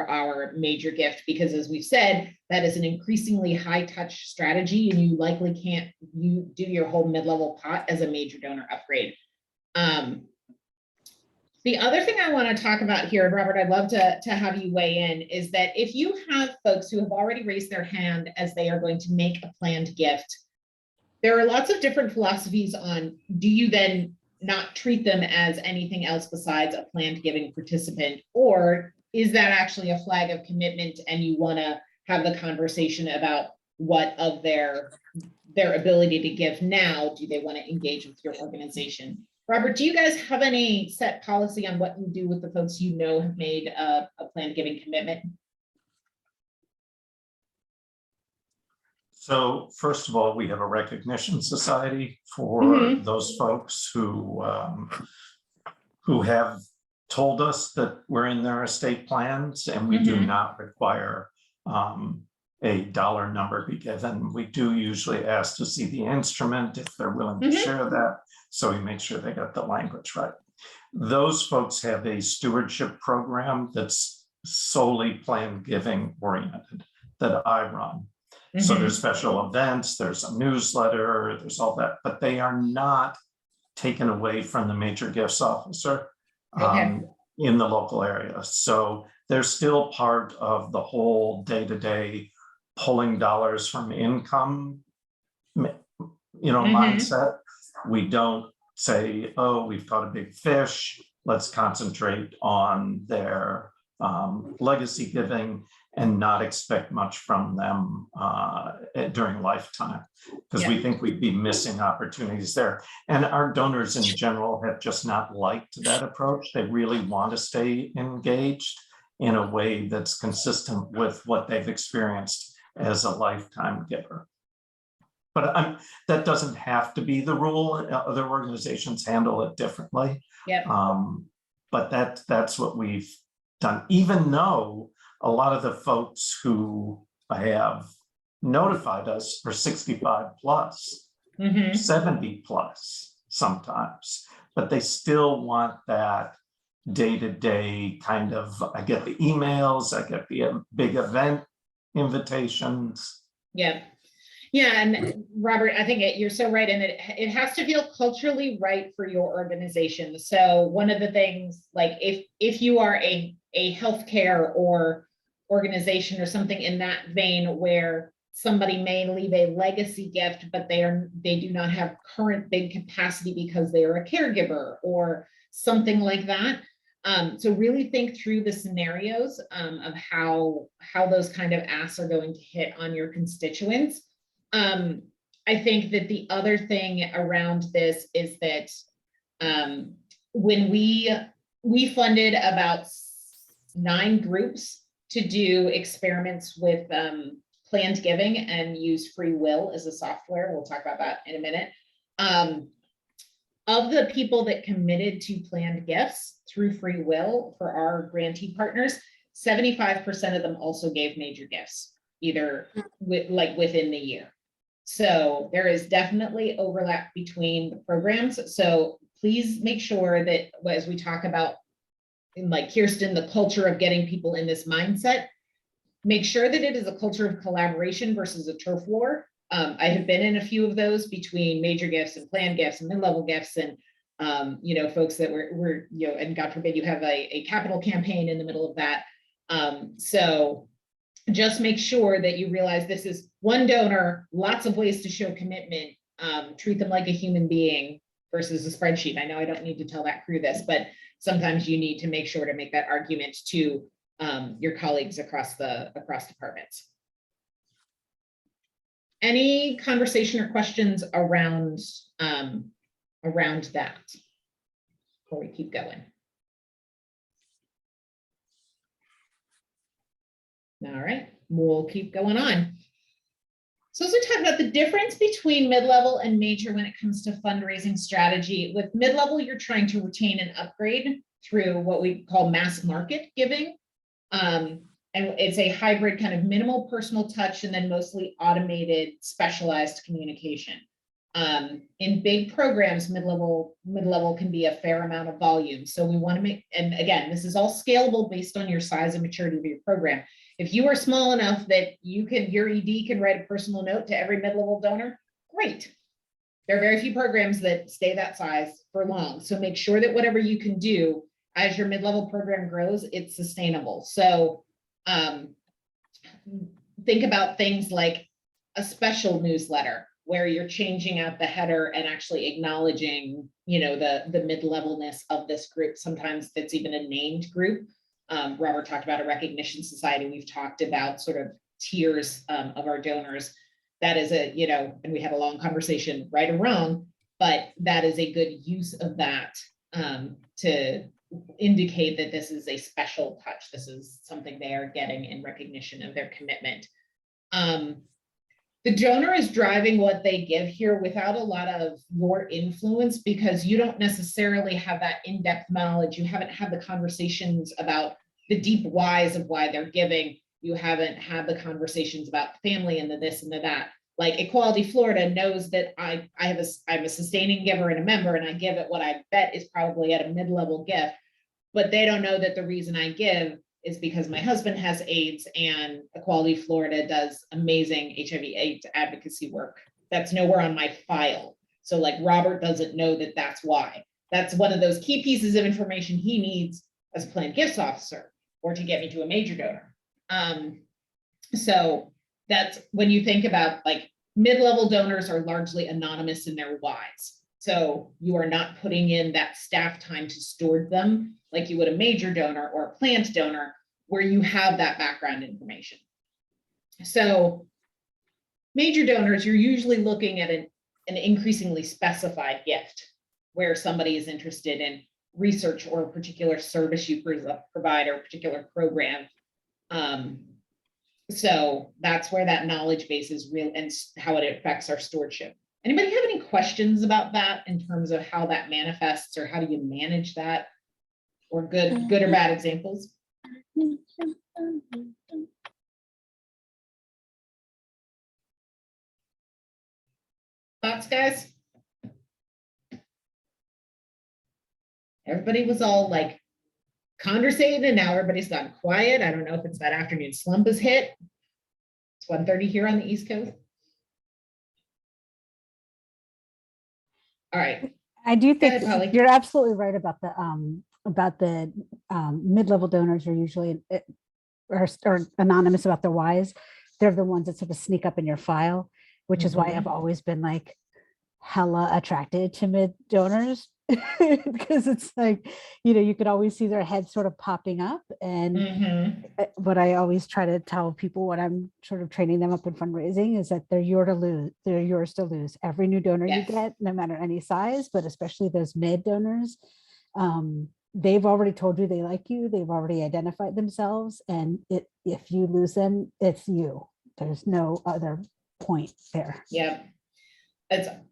our major gift? Because as we've said, that is an increasingly high touch strategy, and you likely can't do your whole mid-level pot as a major donor upgrade. The other thing I want to talk about here, and Robert, I'd love to have you weigh in, is that if you have folks who have already raised their hand as they are going to make a planned gift, there are lots of different philosophies on, do you then not treat them as anything else besides a planned giving participant, or is that actually a flag of commitment and you want to have the conversation about what of their ability to give now do they want to engage with your organization? Robert, do you guys have any set policy on what you do with the folks have made a planned giving commitment? So first of all, we have a recognition society for those folks who have told us that we're in their estate plans, and we do not require a dollar number be given. We do usually ask to see the instrument if they're willing to share that, so we make sure they got the language right. Those folks have a stewardship program that's solely planned giving oriented that I run. So Mhm. there's special events, there's a newsletter, there's all that, but they are not taken away from the major gifts officer Okay. in the local area. So they're still part of the whole day-to-day pulling dollars from income, mindset. We don't say, oh, we've caught a big fish, let's concentrate on their legacy giving and not expect much from them during lifetime, because we think we'd be missing opportunities there. And our donors in general have just not liked that approach. They really want to stay engaged in a way that's consistent with what they've experienced as a lifetime giver. But that doesn't have to be the rule. Other organizations handle it differently. Yep. But that's what we've done, even though a lot of the folks who have notified us are 65 plus, 70 plus sometimes, but they still want that day-to-day kind of, I get the emails, I get the big event invitations. Yeah. Yeah, and Robert, I think you're so right, and it has to feel culturally right for your organization. So one of the things, like if you are a healthcare or organization or something in that vein where somebody may leave a legacy gift, but they do not have current big capacity because they are a caregiver or something like that. So really think through the scenarios of how those kind of asks are going to hit on your constituents. I think that the other thing around this is that when we funded about 9 groups to do experiments with planned giving and use FreeWill as a software. We'll talk about that in a minute. Of the people that committed to planned gifts through FreeWill for our grantee partners, 75% of them also gave major gifts, either within the year. So there is definitely overlap between the programs. So please make sure that as we talk about, like Kirsten, the culture of getting people in this mindset, make sure that it is a culture of collaboration versus a turf war. I have been in a few of those between major gifts and planned gifts and mid-level gifts, and folks that were and God forbid you have a capital campaign in the middle of that. So just make sure that you realize this is one donor, lots of ways to show commitment, treat them like a human being versus a spreadsheet. I know I don't need to tell that crew this, but sometimes you need to make sure to make that argument to your colleagues across departments. Any conversation or questions around that before we keep going? All right, we'll keep going on. So as we talk about the difference between mid-level and major when it comes to fundraising strategy, with mid-level, you're trying to retain and upgrade through what we call mass market giving. And it's a hybrid kind of minimal personal touch and then mostly automated specialized communication. In big programs, mid-level can be a fair amount of volume. So we want to make, and again, this is all scalable based on your size and maturity of your program. If you are small enough that your ED can write a personal note to every mid-level donor, great. There are very few programs that stay that size for long. So make sure that whatever you can do as your mid-level program grows, it's sustainable. So think about things like a special newsletter where you're changing out the header and actually acknowledging, the mid-levelness of this group. Sometimes that's even a named group. Robert talked about a recognition society. We've talked about sort of tiers of our donors. That is and we had a long conversation, right or wrong, but that is a good use of that to indicate that this is a special touch. This is something they are getting in recognition of their commitment. The donor is driving what they give here without a lot of your influence because you don't necessarily have that in-depth knowledge. You haven't had the conversations about the deep whys of why they're giving. You haven't had the conversations about family and the this and the that. Like Equality Florida knows that I'm a sustaining giver and a member, and I give it what I bet is probably at a mid-level gift, but they don't know that the reason I give is because my husband has AIDS and Equality Florida does amazing HIV/AIDS advocacy work. That's nowhere on my file. So like Robert doesn't know that that's why. That's one of those key pieces of information he needs as a planned gifts officer or to get me to a major donor. So that's when you think about like mid-level donors are largely anonymous in their whys. So you are not putting in that staff time to steward them like you would a major donor or a planned donor where you have that background information. So major donors, you're usually looking at an increasingly specified gift where somebody is interested in research or a particular service you provide or a particular program. So that's where that knowledge base is real and how it affects our stewardship. Anybody have any questions about that in terms of how that manifests or how do you manage that, or good or bad examples? Thoughts, guys? Everybody was all like conversating and now everybody's gone quiet. I don't know if it's that afternoon slump has hit. It's 1:30 here on the East Coast. All right. I do think ahead, Polly. you're absolutely right about the mid-level donors are usually are anonymous about their whys. They're the ones that sort of sneak up in your file, which is why I've always been like hella attracted to mid donors because it's like, you know, you could always see their heads sort of popping up. And what I always try to tell people when I'm sort of training them up in fundraising is that they're yours to lose. They're yours to lose. Every new donor you get, no matter any size, but especially those mid donors, they've already told you they like you. They've already identified themselves. And if you lose them, it's you. There's no other point there. Yeah.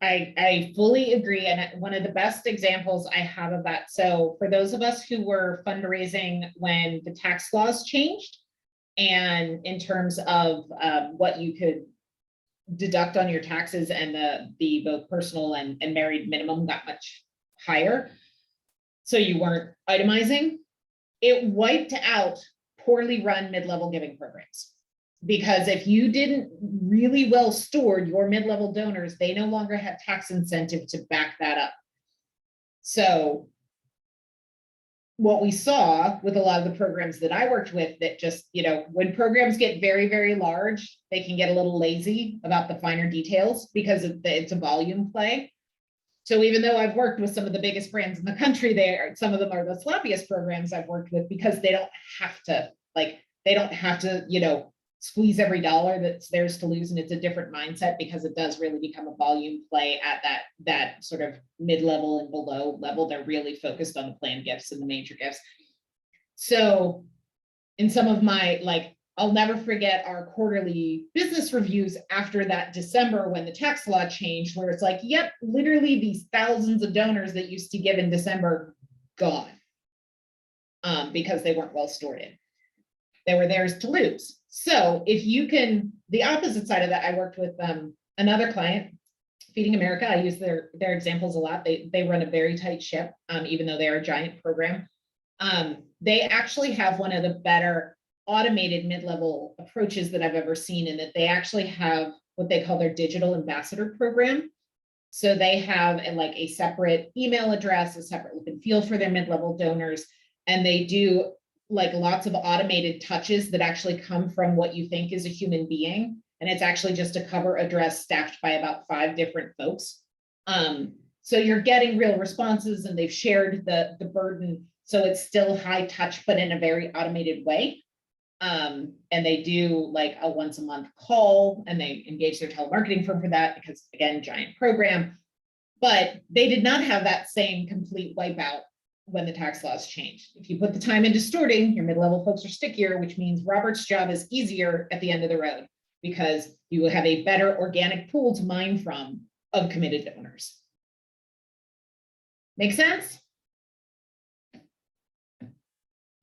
I fully agree. And one of the best examples I have of that. So for those of us who were fundraising when the tax laws changed, and in terms of what you could deduct on your taxes and the both personal and married minimum got much higher. So you weren't itemizing. It wiped out poorly run mid-level giving programs. Because if you didn't really well steward your mid-level donors, they no longer have tax incentive to back that up. So what we saw with a lot of the programs that I worked with that just, you know, when programs get very, very large, they can get a little lazy about the finer details because it's a volume play. So even though I've worked with some of the biggest brands in the country, some of them are the sloppiest programs I've worked with because they don't have to, you know, squeeze every dollar that's theirs to lose. And it's a different mindset because it does really become a volume play at that sort of mid-level and below level. They're really focused on the planned gifts and the major gifts. So in some of my, like, I'll never forget our quarterly business reviews after that December when the tax law changed, where it's like, yep, literally these thousands of donors that used to give in December, gone. Because they weren't well stewarded. They were theirs to lose. So if you can, the opposite side of that, I worked with another client, Feeding America. I use their examples a lot. They run a very tight ship, even though they are a giant program. They actually have one of the better automated mid-level approaches that I've ever seen, in that they actually have what they call their digital ambassador program. So they have a separate email address, a separate look and feel for their mid-level donors, and they do like lots of automated touches that actually come from what you think is a human being. And it's actually just a cover address staffed by about 5 different folks. So you're getting real responses, and they've shared the burden. So it's still high touch, but in a very automated way. And they do like a once a month call, and they engage their telemarketing firm for that because, again, giant program. But they did not have that same complete wipeout when the tax laws changed. If you put the time into stewarding, your mid-level folks are stickier, which means Robert's job is easier at the end of the road because you will have a better organic pool to mine from of committed donors. Make sense?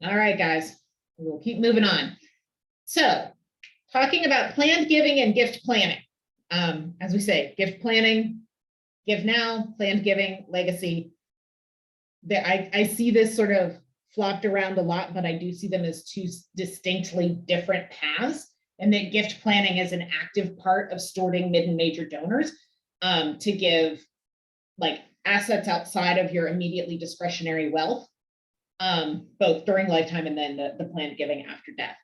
All right, guys, we'll keep moving on. So talking about planned giving and gift planning. as we say, gift planning, give now, planned giving, legacy. I see this sort of flopped around a lot, but I do see them as two distinctly different paths. And that gift planning is an active part of storing mid and major donors to give like assets outside of your immediately discretionary wealth, both during lifetime and then the planned giving after death.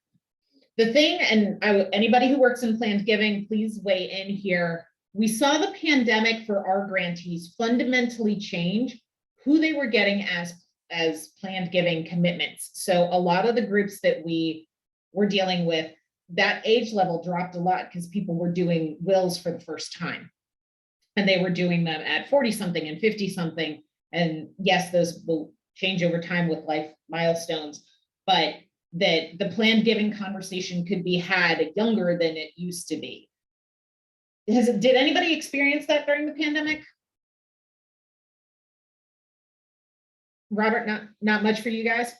The thing, and anybody who works in planned giving, please weigh in here. We saw the pandemic for our grantees fundamentally change who they were getting as planned giving commitments. So a lot of the groups that we were dealing with, that age level dropped a lot because people were doing wills for the first time. And they were doing them at 40 something and 50 something. And yes, those will change over time with life milestones, but that the planned giving conversation could be had younger than it used to be. Did anybody experience that during the pandemic? Robert, not much for you guys?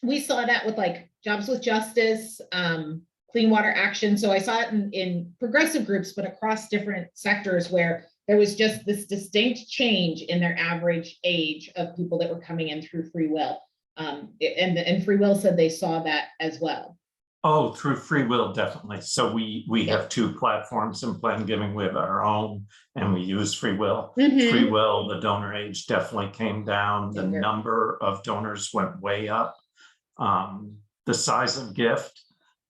We saw that with like Jobs with Justice, Clean Water Action. So I saw it in progressive groups, but across different sectors where there was just this distinct change in their average age of people that were coming in through free will. And Free Will said they saw that as well. Oh, through Free Will, definitely. So we have two platforms in planned giving. We have our own, and we use Free Will. Free Will, the donor age definitely came down. The number of donors went way up. The size of gift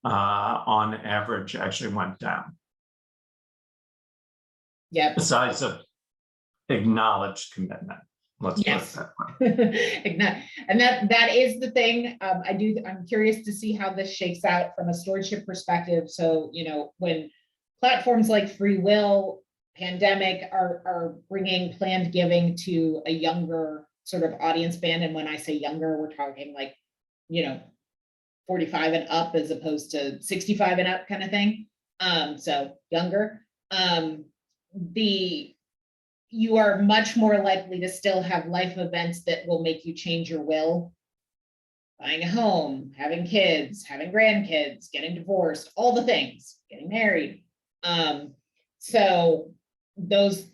on average actually went down. Yeah. The size of acknowledged commitment. Let's put it that way. And that is the thing. I'm curious to see how this shakes out from a stewardship perspective. So, you know, when platforms like Free Will, Pandemic are bringing planned giving to a younger sort of audience band. And when I say younger, we're talking like, you know, 45 and up as opposed to 65 and up kind of thing. So younger. You are much more likely to still have life events that will make you change your will. Buying a home, having kids, having grandkids, getting divorced, all the things, getting married. So those,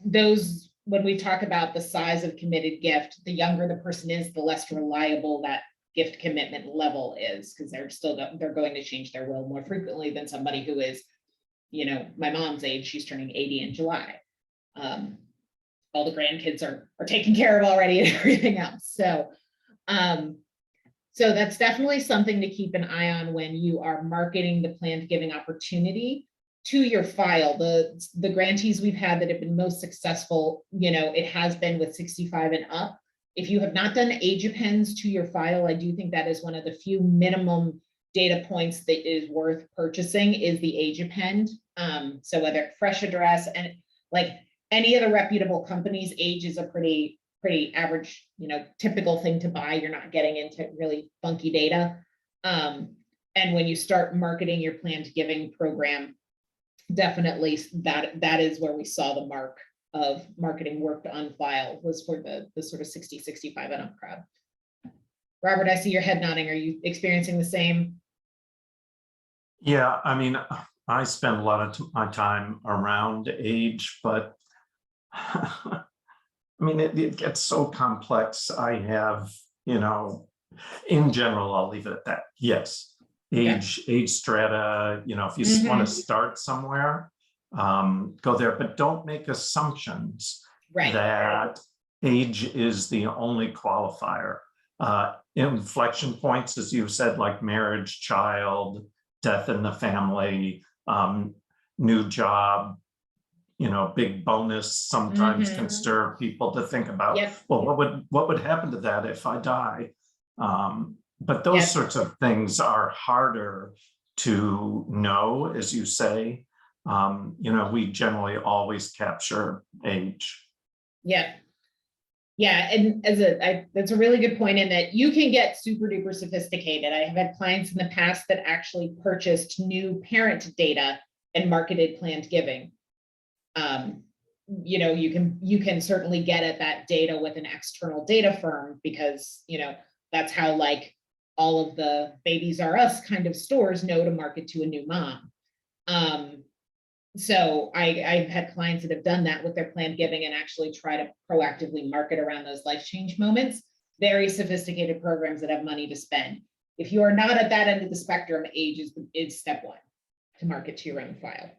when we talk about the size of committed gift, the younger the person is, the less reliable that gift commitment level is, because they're going to change their will more frequently than somebody who is, you know, my mom's age, she's turning 80 in July. All the grandkids are taken care of already and everything else. So, so that's definitely something to keep an eye on when you are marketing the planned giving opportunity to your file. The grantees we've had that have been most successful, you know, it has been with 65 and up. If you have not done age appends to your file, I do think that is one of the few minimum data points that is worth purchasing is the age append. So whether fresh address and like any of the reputable companies, age is a pretty average, you know, typical thing to buy. You're not getting into really funky data. And when you start marketing your planned giving program, definitely that is where we saw the mark of marketing worked on file was for the sort of 60, 65 and up crowd. Robert, I see your head nodding. Are you experiencing the same? Yeah, I mean, I spend a lot of my time around age, but I mean, it gets so complex. I have, you know, in general, I'll leave it at that. Yes, age strata, you know, if you want to start somewhere, go there, but don't make assumptions that age is the only qualifier. Inflection points, as you said, like marriage, child, death in the family, new job, you know, big bonus sometimes can stir people to think about, well, what would happen to that if I die? But those sorts of things are harder to know, as you say. You know, we generally always capture age. Yeah, and that's a really good point in that you can get super duper sophisticated. I have had clients in the past that actually purchased new parent data and marketed planned giving. You know, you can certainly get at that data with an external data firm because, you know, that's how like all of the Babies R Us kind of stores know to market to a new mom. So I've had clients that have done that with their planned giving and actually try to proactively market around those life change moments. Very sophisticated programs that have money to spend. If you are not at that end of the spectrum, age is step one to market to your own file.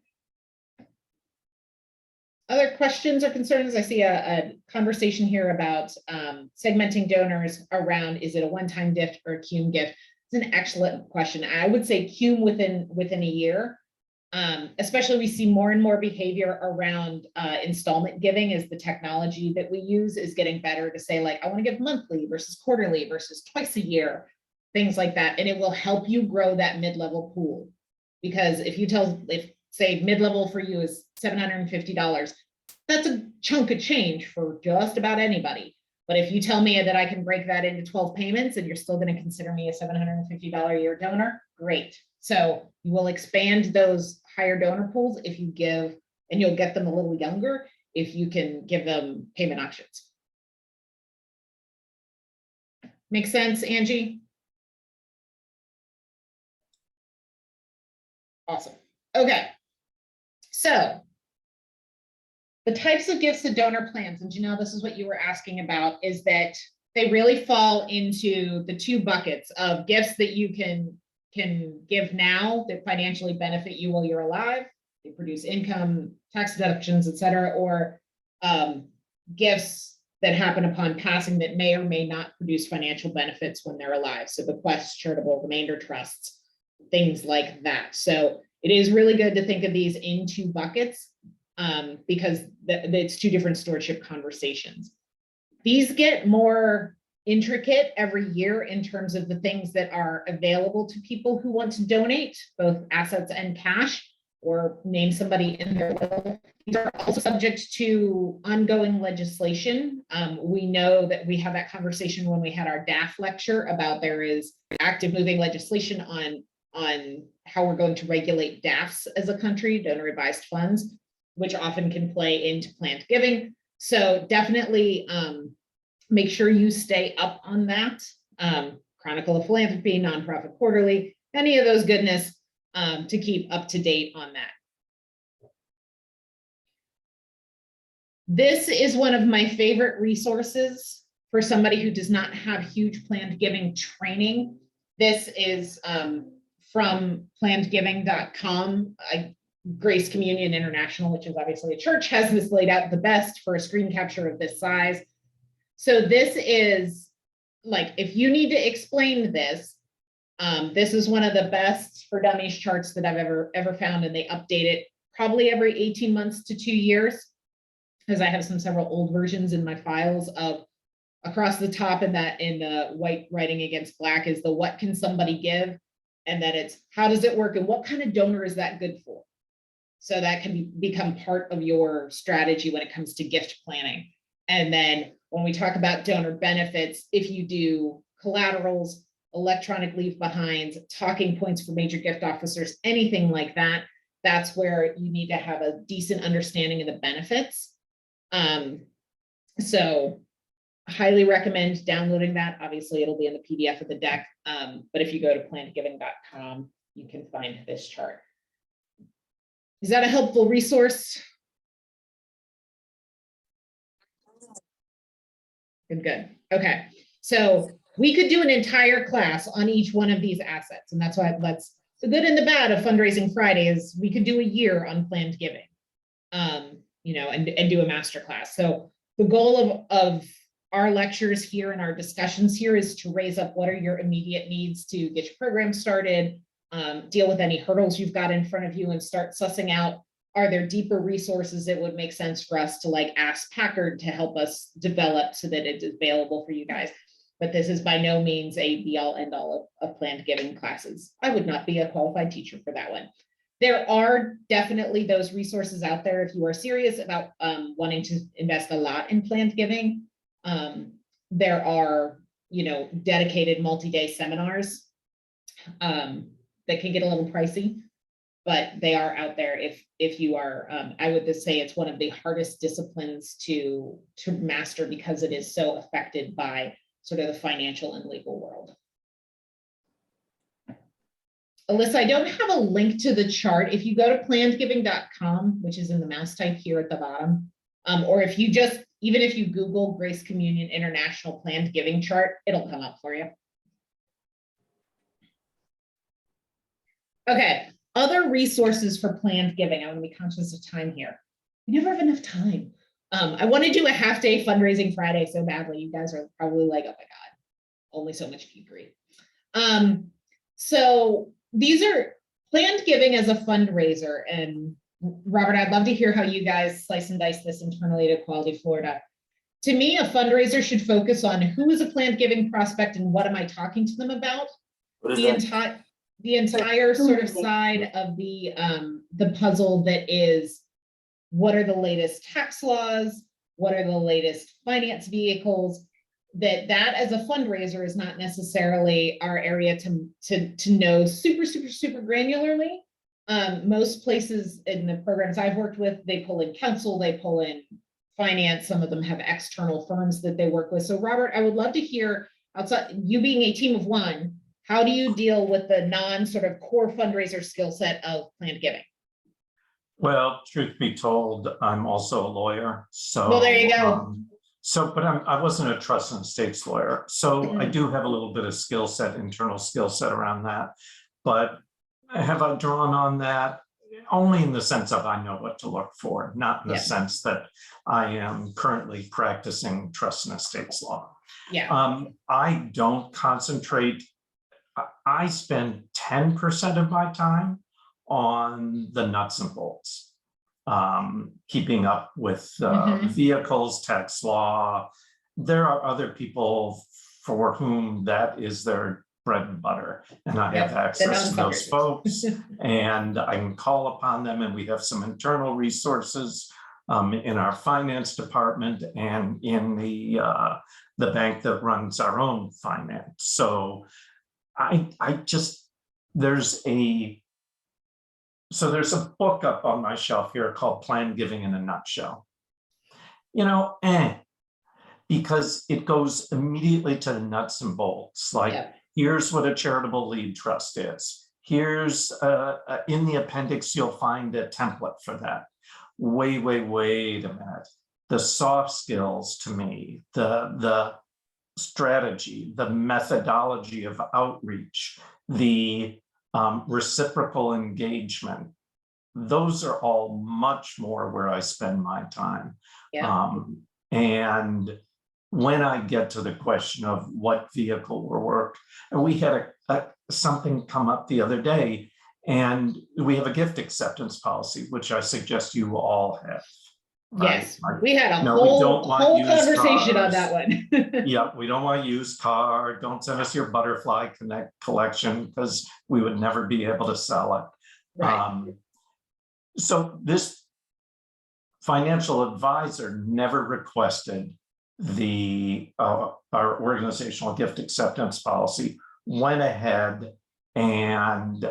Other questions or concerns? I see a conversation here about segmenting donors around, is it a one-time gift or a cum gift? It's an excellent question. I would say cum within a year. Especially we see more and more behavior around installment giving as the technology that we use is getting better to say like, I want to give monthly versus quarterly versus twice a year, things like that. And it will help you grow that mid-level pool. Because if say mid-level for you is $750, that's a chunk of change for just about anybody. But if you tell me that I can break that into 12 payments and you're still going to consider me a $750 a year donor, great. So you will expand those higher donor pools if you give, and you'll get them a little younger if you can give them payment options. Make sense, Angie? Awesome. Okay. So the types of gifts and donor plans, and Janelle, this is what you were asking about, is that they really fall into the two buckets of gifts that you can give now that financially benefit you while you're alive. They produce income, tax deductions, et cetera, or gifts that happen upon passing that may or may not produce financial benefits when they're alive. So bequests, charitable remainder trusts, things like that. So it is really good to think of these in two buckets because it's two different stewardship conversations. These get more intricate every year in terms of the things that are available to people who want to donate, both assets and cash, or name somebody in their will. These are also subject to ongoing legislation. We know that we had that conversation when we had our DAF lecture about there is active moving legislation on how we're going to regulate DAFs as a country, donor advised funds, which often can play into planned giving. So definitely make sure you stay up on that. Chronicle of Philanthropy, Nonprofit Quarterly, any of those goodness to keep up to date on that. This is one of my favorite resources for somebody who does not have huge planned giving training. This is from plannedgiving.com. Grace Communion International, which is obviously a church, has this laid out the best for a screen capture of this size. So this is like, if you need to explain this, this is one of the best for dummies charts that I've ever found, and they update it probably every 18 months to 2 years, because I have several old versions in my files of across the top in the white writing against black is the what can somebody give, and then it's how does it work and what kind of donor is that good for. So that can become part of your strategy when it comes to gift planning. And then when we talk about donor benefits, if you do collaterals, electronic leave behinds, talking points for major gift officers, anything like that, that's where you need to have a decent understanding of the benefits. So highly recommend downloading that. Obviously it'll be in the PDF of the deck. But if you go to plannedgiving.com, you can find this chart. Is that a helpful resource? Good. Okay. So we could do an entire class on each one of these assets. And that's why that's the good and the bad of Fundraising Friday is we could do a year on planned giving, and do a master class. So the goal of our lectures here and our discussions here is to raise up what are your immediate needs to get your program started, deal with any hurdles you've got in front of you, and start sussing out, are there deeper resources that would make sense for us to ask Packard to help us develop so that it is available for you guys. But this is by no means a be all end all of planned giving classes. I would not be a qualified teacher for that one. There are definitely those resources out there if you are serious about wanting to invest a lot in planned giving. There are, dedicated multi-day seminars that can get a little pricey, but they are out there if you are, I would just say it's one of the hardest disciplines to master because it is so affected by sort of the financial and legal world. Alyssa, I don't have a link to the chart. If you go to plannedgiving.com, which is in the mouse type here at the bottom, or if you just, even if you Google Grace Communion International Planned Giving chart, it'll come up for you. Okay, other resources for planned giving. I want to be conscious of time here. We never have enough time. I want to do a half-day fundraising Friday so badly. You guys are probably like, oh my God, only so much geekery. So these are planned giving as a fundraiser. And Robert, I'd love to hear how you guys slice and dice this internally at Equality Florida. To me, a fundraiser should focus on who is a planned giving prospect and what am I talking to them about. The entire sort of side of the puzzle that is, what are the latest tax laws? What are the latest finance vehicles? That as a fundraiser is not necessarily our area to know super granularly. Most places in the programs I've worked with, they pull in counsel, they pull in finance. Some of them have external firms that they work with. So Robert, I would love to hear, outside you being a team of one, how do you deal with the non sort of core fundraiser skill set of planned giving? Well, truth be told, I'm also a lawyer. So well, there you go. But I wasn't a trust and estates lawyer. So I do have a little bit of skill set, internal skill set around that. But have I drawn on that? Only in the sense of I know what to look for, not in the sense that I am currently practicing trust and estates law. Yeah. I don't concentrate. I spend 10% of my time on the nuts and bolts, keeping up with vehicles, tax law. There are other people for whom that is their bread and butter, and I have access to those folks, and I can call upon them, and we have some internal resources in our finance department and in the bank that runs our own finance. So I just, there's a book up on my shelf here called Planned Giving in a Nutshell. Because it goes immediately to the nuts and bolts. Like, here's what a charitable lead trust is. Here's, in the appendix, you'll find a template for that. Wait a minute. The soft skills to me, the strategy, the methodology of outreach, the reciprocal engagement, those are all much more where I spend my time. And when I get to the question of what vehicle will work, and we had something come up the other day, and we have a gift acceptance policy, which I suggest you all have. Yes, we had a whole conversation on that one. Yeah, we don't want to use car. Don't send us your Butterfly Connect collection because we would never be able to sell it. Right. So this financial advisor never requested our organizational gift acceptance policy, went ahead and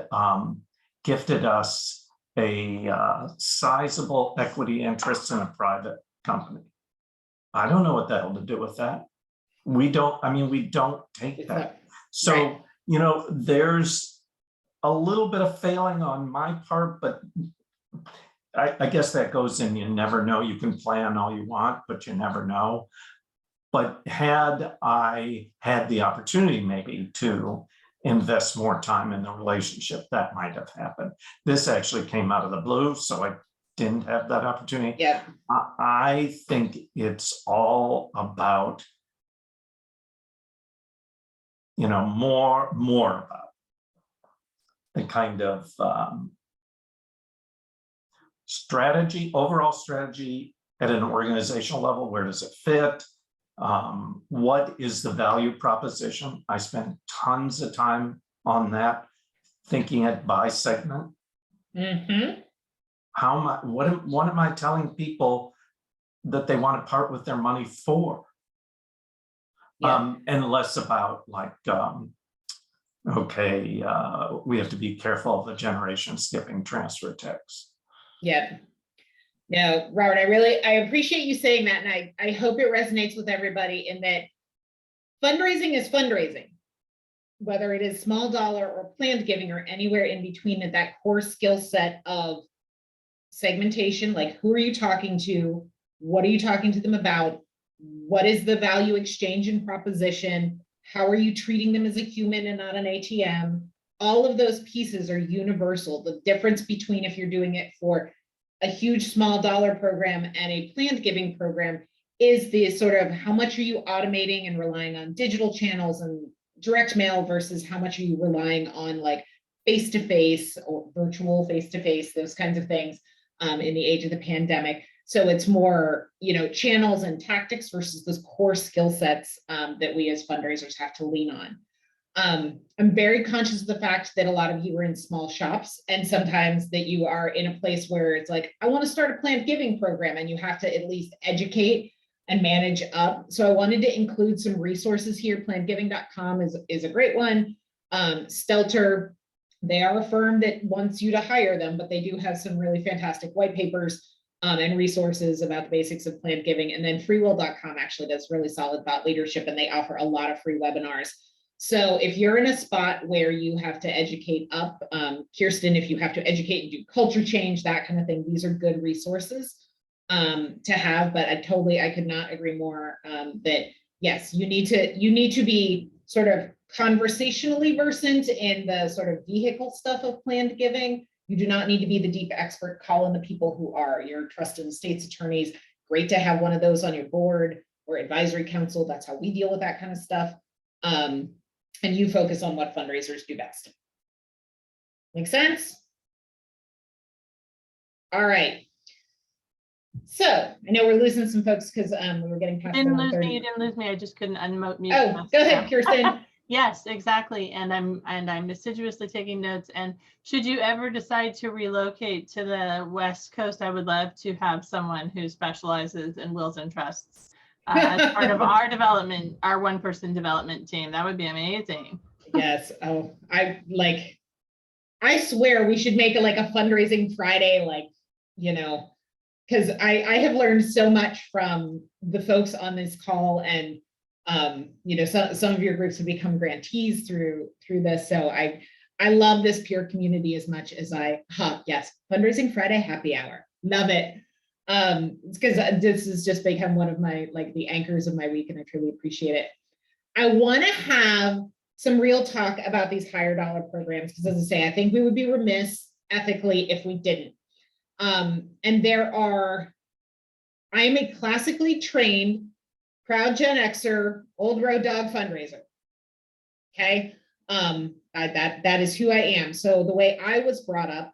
gifted us a sizable equity interest in a private company. I don't know what the hell to do with that. We don't take that. So, there's a little bit of failing on my part, but I guess that goes in, you never know. You can plan all you want, but you never know. But had I had the opportunity maybe to invest more time in the relationship, that might have happened. This actually came out of the blue, so I didn't have that opportunity. Yeah. I think it's all about, more about the kind of strategy, overall strategy at an organizational level. Where does it fit? What is the value proposition? I spend tons of time on that, thinking it by segment. What am I telling people that they want to part with their money for? And less about like, we have to be careful of the generation skipping transfer tax. Yeah. No, Robert, I appreciate you saying that. And I hope it resonates with everybody in that fundraising is fundraising. whether it is small dollar or planned giving or anywhere in between, that core skill set of segmentation, like who are you talking to? What are you talking to them about? What is the value exchange and proposition? How are you treating them as a human and not an ATM? All of those pieces are universal. The difference between if you're doing it for a huge small dollar program and a planned giving program is the sort of how much are you automating and relying on digital channels and direct mail versus how much are you relying on like face-to-face or virtual face-to-face, those kinds of things in the age of the pandemic. So it's more, channels and tactics versus those core skill sets that we as fundraisers have to lean on. I'm very conscious of the fact that a lot of you are in small shops and sometimes that you are in a place where it's like, I want to start a planned giving program and you have to at least educate and manage up. So I wanted to include some resources here. Plannedgiving.com is a great one. Stelter, they are a firm that wants you to hire them, but they do have some really fantastic white papers and resources about the basics of planned giving. And then freewill.com actually does really solid thought leadership, and they offer a lot of free webinars. So if you're in a spot where you have to educate up, Kirsten, if you have to educate and do culture change, that kind of thing, these are good resources to have. But I could not agree more that yes, you need to be sort of conversationally versant in the sort of vehicle stuff of planned giving. You do not need to be the deep expert. Call in the people who are your trusted state's attorneys. Great to have one of those on your board or advisory council. That's how we deal with that kind of stuff. And you focus on what fundraisers do best. Make sense? All right. So I know we're losing some folks because we were getting past. You didn't lose me. I just couldn't unmute. Oh, go ahead, Kirsten. Yes, exactly. And I'm assiduously taking notes. And should you ever decide to relocate to the West Coast, I would love to have someone who specializes in wills and trusts as part of our development, our one-person development team. That would be amazing. Yes. Oh, I swear we should make it like a fundraising Friday, because I have learned so much from the folks on this call, and some of your groups have become grantees through this. So I love this peer community as much as yes, fundraising Friday happy hour. Love it. It's because this has just become one of my, the anchors of my week, and I truly appreciate it. I want to have some real talk about these higher dollar programs, because as I say, I think we would be remiss ethically if we didn't. And I am a classically trained, proud Gen Xer, old road dog fundraiser. Okay. That is who I am. So the way I was brought up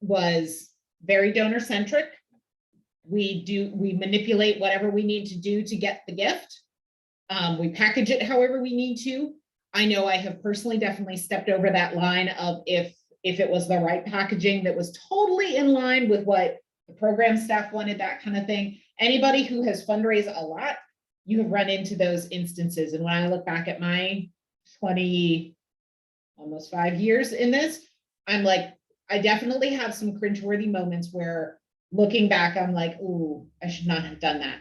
was very donor centric. We manipulate whatever we need to do to get the gift. We package it however we need to. I know I have personally definitely stepped over that line of if it was the right packaging that was totally in line with what the program staff wanted, that kind of thing. Anybody who has fundraised a lot, you have run into those instances. And when I look back at my almost 5 years in this, I'm like, I definitely have some cringeworthy moments where looking back, I'm like, ooh, I should not have done that.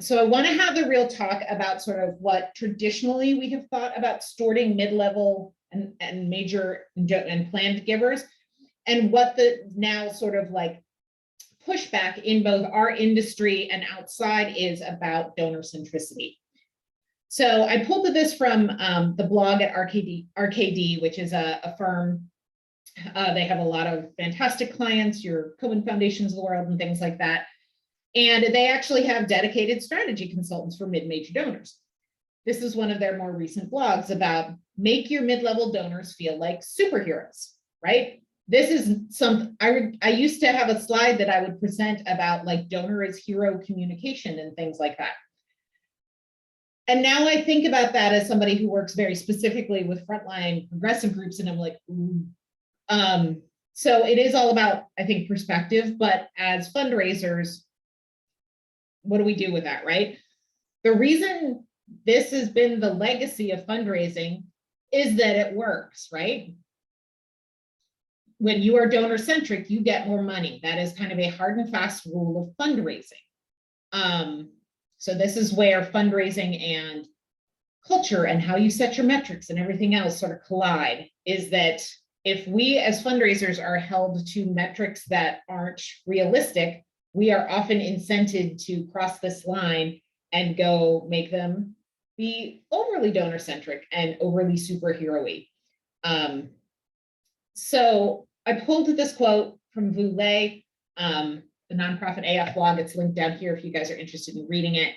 So I want to have the real talk about sort of what traditionally we have thought about sorting mid-level and major and planned givers, and what the now sort of pushback in both our industry and outside is about donor centricity. So I pulled this from the blog at RKD, which is a firm. They have a lot of fantastic clients, your Komen Foundations of the world and things like that. And they actually have dedicated strategy consultants for mid-major donors. This is one of their more recent blogs about make your mid-level donors feel like superheroes, right? This is some, I used to have a slide that I would present about donor as hero communication and things like that. And now I think about that as somebody who works very specifically with frontline progressive groups, and I'm like, ooh. So it is all about, I think, perspective, but as fundraisers, what do we do with that, right? The reason this has been the legacy of fundraising is that it works, right? When you are donor centric, you get more money. That is kind of a hard and fast rule of fundraising. So this is where fundraising and culture and how you set your metrics and everything else sort of collide, is that if we as fundraisers are held to metrics that aren't realistic, we are often incented to cross this line and go make them be overly donor centric and overly superhero-y. So I pulled this quote from Vu Le, the nonprofit AF blog. It's linked down here if you guys are interested in reading it.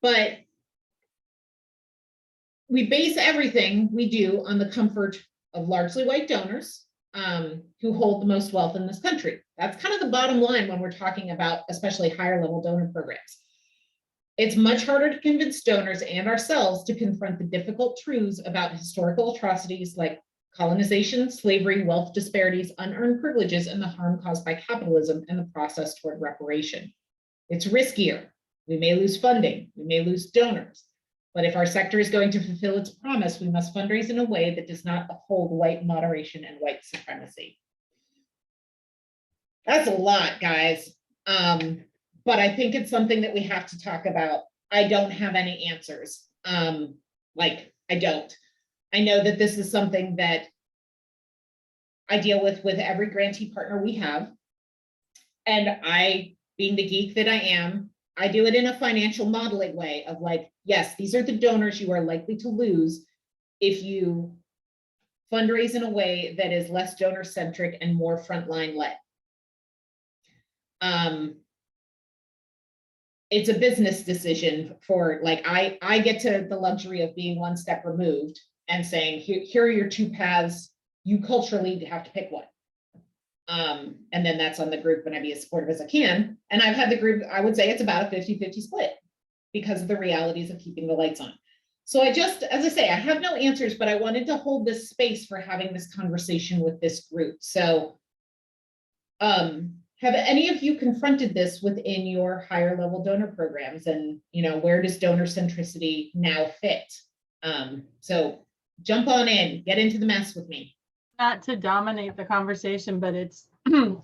But we base everything we do on the comfort of largely white donors who hold the most wealth in this country. That's kind of the bottom line when we're talking about especially higher level donor programs. It's much harder to convince donors and ourselves to confront the difficult truths about historical atrocities like colonization, slavery, wealth disparities, unearned privileges, and the harm caused by capitalism and the process toward reparation. It's riskier. We may lose funding, we may lose donors, but if our sector is going to fulfill its promise, we must fundraise in a way that does not uphold white moderation and white supremacy. That's a lot, guys. But I think it's something that we have to talk about. I don't have any answers. I don't. I know that this is something that I deal with every grantee partner we have. And I, being the geek that I am, I do it in a financial modeling way of like, yes, these are the donors you are likely to lose if you fundraise in a way that is less donor centric and more frontline led. It's a business decision for like, I get to the luxury of being one step removed and saying, here are your two paths. You culturally have to pick one. And then that's on the group and I be as supportive as I can. And I've had the group, I would say it's about a 50-50 split because of the realities of keeping the lights on. So I just, as I say, I have no answers, but I wanted to hold this space for having this conversation with this group. So have any of you confronted this within your higher level donor programs? And, where does donor centricity now fit? So jump on in, get into the mess with me. Not to dominate the conversation, but it's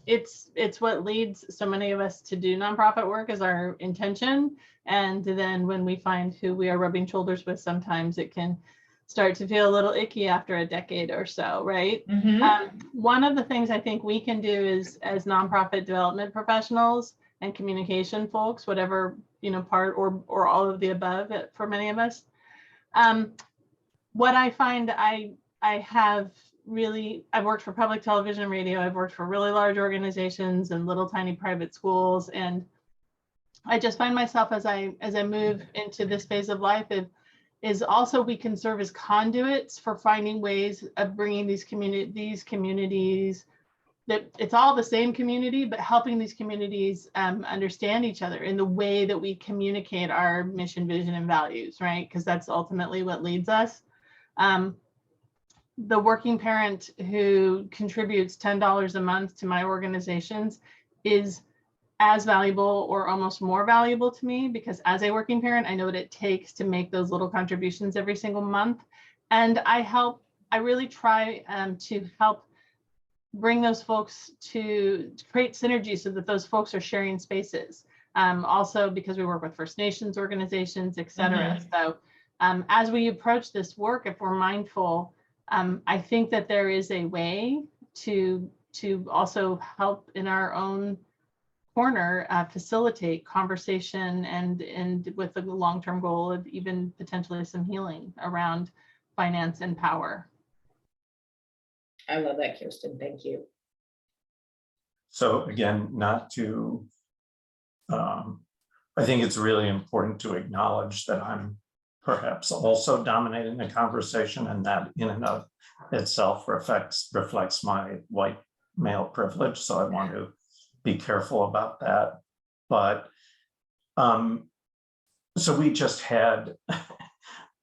it's what leads so many of us to do nonprofit work is our intention. And then when we find who we are rubbing shoulders with, sometimes it can start to feel a little icky after a decade or so, right? One of the things I think we can do is, as nonprofit development professionals and communication folks, whatever part or all of the above for many of us, what I find I've worked for public television and radio. I've worked for really large organizations and little tiny private schools. And I just find myself as I move into this phase of life, is also we can serve as conduits for finding ways of bringing these communities that it's all the same community, but helping these communities understand each other in the way that we communicate our mission, vision, and values, right? Because that's ultimately what leads us. The working parent who contributes $10 a month to my organizations is as valuable or almost more valuable to me, because as a working parent, I know what it takes to make those little contributions every single month. And I really try to help bring those folks to create synergy so that those folks are sharing spaces. Also because we work with First Nations organizations, et cetera. So as we approach this work, if we're mindful, I think that there is a way to also help in our own corner, facilitate conversation and with the long-term goal of even potentially some healing around finance and power. I love that, Kirsten. Thank you. So again, not to, I think it's really important to acknowledge that I'm perhaps also dominating the conversation, and that in and of itself reflects my white male privilege. So I want to be careful about that. But so we just had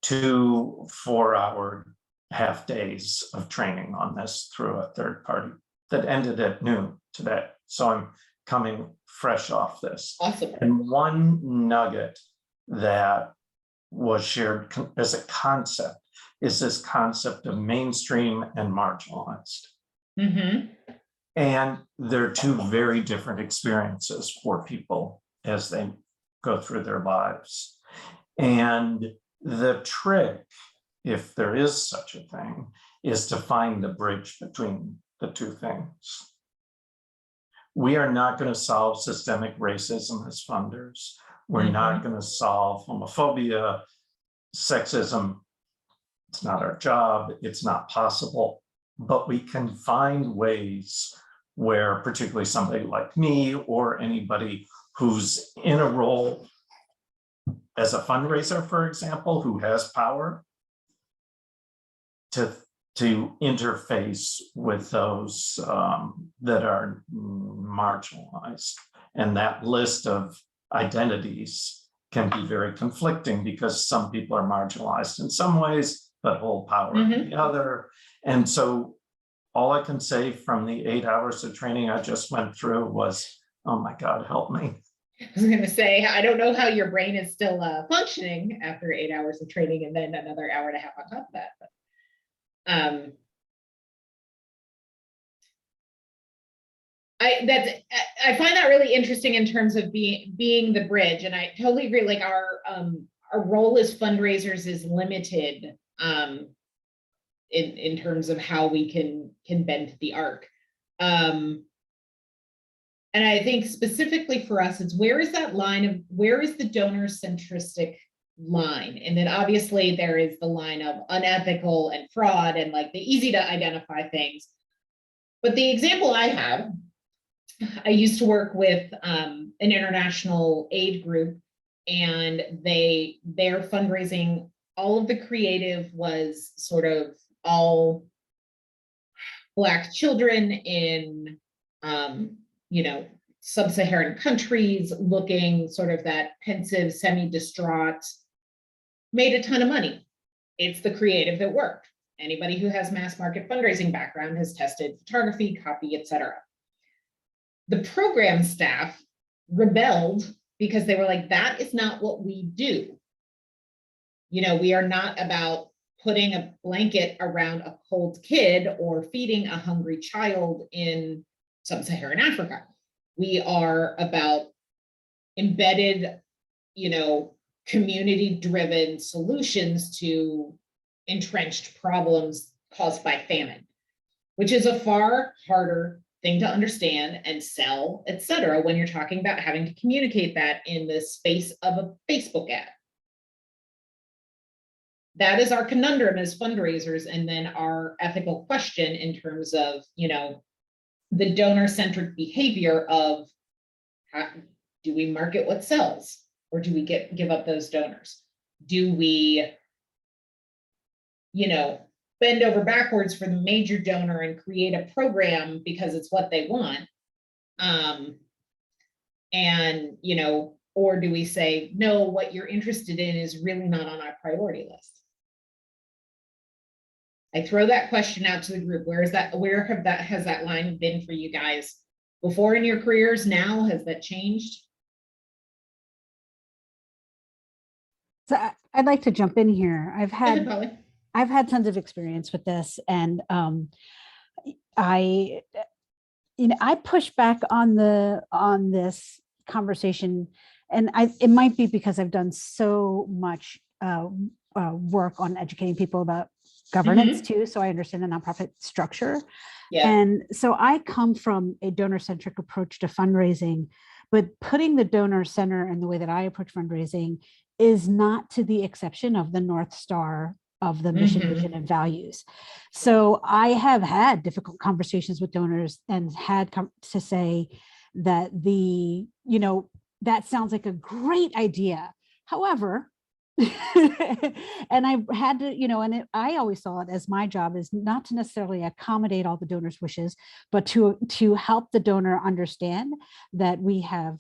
2 4-hour half days of training on this through a third party that ended at noon today. So I'm coming fresh off this. Awesome. And one nugget that was shared as a concept is this concept of mainstream and marginalized. And they're 2 very different experiences for people as they go through their lives. And The trick, if there is such a thing, is to find the bridge between the two things. We are not going to solve systemic racism as funders. We're not going to solve homophobia, sexism. It's not our job. It's not possible. But we can find ways where, particularly somebody like me or anybody who's in a role as a fundraiser, for example, who has power, to interface with those that are marginalized. And that list of identities can be very conflicting because some people are marginalized in some ways, but hold power in the other. And so all I can say from the 8 hours of training I just went through was, oh my God, help me. I was going to say, I don't know how your brain is still functioning after 8 hours of training and then another hour and a half on top of that. But, I find that really interesting in terms of being the bridge, and I totally agree. Like our role as fundraisers is limited in terms of how we can bend the arc. And I think specifically for us, it's where is that line of, where is the donor centristic line? And then obviously there is the line of unethical and fraud and like the easy to identify things. But the example I have, I used to work with an international aid group, and their fundraising, all of the creative was sort of all Black children in sub-Saharan countries, looking sort of that pensive, semi-distraught, made a ton of money. It's the creative that worked. Anybody who has mass market fundraising background has tested photography, copy, etc. The program staff rebelled because they were like, that is not what we do. We are not about putting a blanket around a cold kid or feeding a hungry child in sub-Saharan Africa. We are about embedded, community-driven solutions to entrenched problems caused by famine, which is a far harder thing to understand and sell, etc., when you're talking about having to communicate that in the space of a Facebook ad. That is our conundrum as fundraisers, and then our ethical question in terms of, the donor-centric behavior of do we market what sells, or do we give up those donors? Do we, bend over backwards for the major donor and create a program because it's what they want? Or do we say, no, what you're interested in is really not on our priority list? I throw that question out to the group. Where has that line been for you guys before in your careers? Now, has that changed? So I'd like to jump in here. I've had Polly. tons of experience with this, and I push back on this conversation, and it might be because I've done so much work on educating people about governance too, so I understand the nonprofit structure. Yeah. And so I come from a donor-centric approach to fundraising, but putting the donor center in the way that I approach fundraising is not to the exception of the North Star of the mission, vision, and values. So I have had difficult conversations with donors and had to say that that sounds like a great idea. However, and I had to, I always saw it as my job is not to necessarily accommodate all the donors' wishes, but to help the donor understand that we have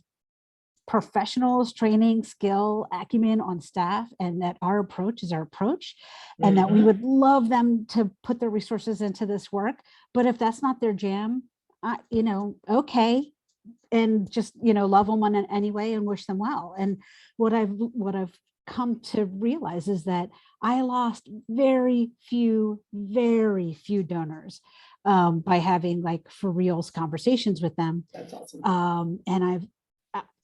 professionals, training, skill, acumen on staff, and that our approach is our approach, and that we would love them to put their resources into this work. But if that's not their jam, okay, and just love them anyway and wish them well. And what I've come to realize is that I lost very few donors by having like for reals conversations with them. That's awesome. And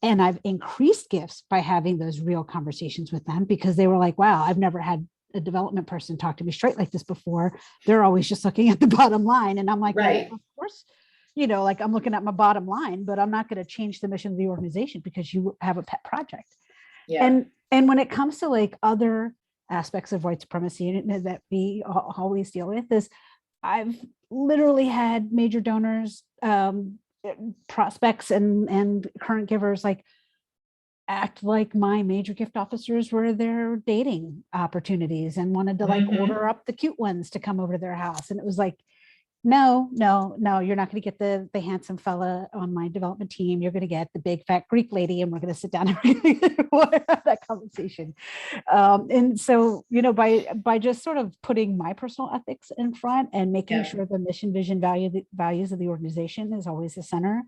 And I've increased gifts by having those real conversations with them, because they were like, wow, I've never had a development person talk to me straight like this before. They're always just looking at the bottom line. And I'm like, well, Right. of course, you know, like I'm looking at my bottom line, but I'm not going to change the mission of the organization because you have a pet project. Yeah. And when it comes to like other aspects of white supremacy that we always deal with, is I've literally had major donors, prospects and current givers like act like my major gift officers were their dating opportunities and wanted to like Mhm. order up the cute ones to come over to their house. And it was like, no, you're not going to get the handsome fella on my development team. You're going to get the big fat Greek lady, and we're going to sit down and we're going to have that conversation. And so, you know, by just sort of putting my personal ethics in front and making Yeah. sure the mission, vision, values of the organization is always the center,